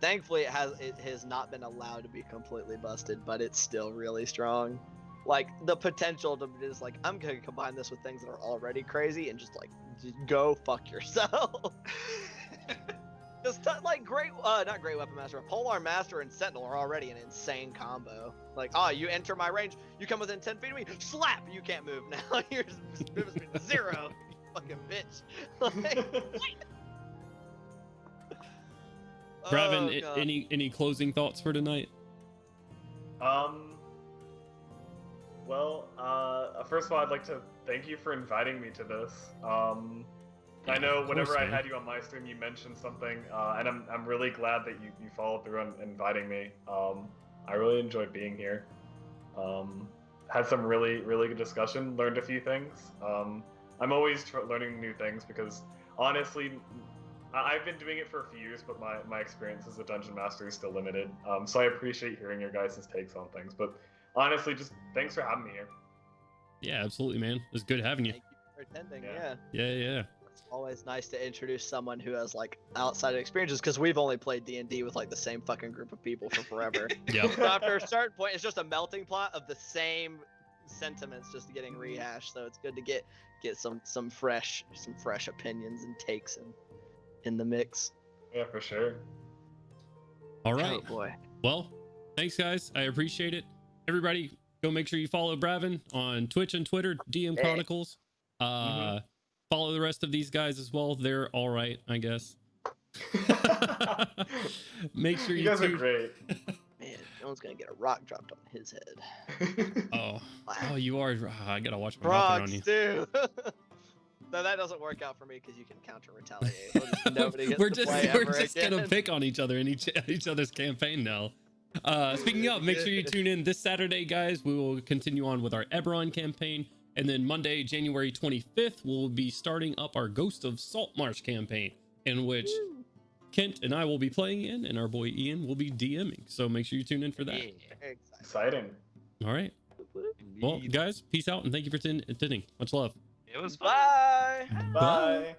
Thankfully, it has not been allowed to be completely busted, but it's still really strong. Like the potential to just like, I'm gonna combine this with things that are already crazy and just go fuck yourself. Just like not Great Weapon Master, Polearm Master and Sentinel are already an insane combo. Like, you enter my range, you come within 10 feet of me, slap, you can't move now. You're movement speed 0, you fucking bitch. Like, Bravin, God. any closing thoughts for tonight? Well, first of all, I'd like to thank you for inviting me to this. I know of whenever course, I man. had you on my stream, you mentioned something, and I'm really glad that you followed through on inviting me. I really enjoyed being here. Had some really good discussion, learned a few things. I'm always learning new things because honestly, I've been doing it for a few years, but my experience as a dungeon master is still limited. So I appreciate hearing your guys' takes on things. But honestly, just thanks for having me here. Yeah, absolutely, man. It's good having you. Thank you for attending. Yeah. Yeah. It's always nice to introduce someone who has like outside experiences because we've only played D&D with like the same fucking group of people for forever. Yep. So after a certain point, it's just a melting pot of the same sentiments just getting rehashed. So it's good to get some fresh opinions and takes in the mix. Yeah, for sure. All right. Oh boy. Well, thanks guys. I appreciate it. Everybody, go make sure you follow Bravin on Twitch and Twitter, DM Chronicles. Follow the rest of these guys as well. They're all right, I guess. Make sure you guys are great. Man, Jones gonna get a rock dropped on his head. Oh, you are. I gotta watch my mouth Rocks on you. too. No, that doesn't work out for me because you can counter retaliate. Nobody gets We're to just play we're ever just again. gonna pick on each other in each other's campaign now. Speaking of, make sure you tune in this Saturday, guys. We will continue on with our Eberron campaign, and then Monday, January 25th, we'll be starting up our Ghost of Saltmarsh campaign, in which Kent and I will be playing in, and our boy Ian will be DMing. So make sure you tune in for that. Yeah, Exciting. All right. Well, guys, peace out, and thank you for attending. Much love. It was fun. Bye. Bye.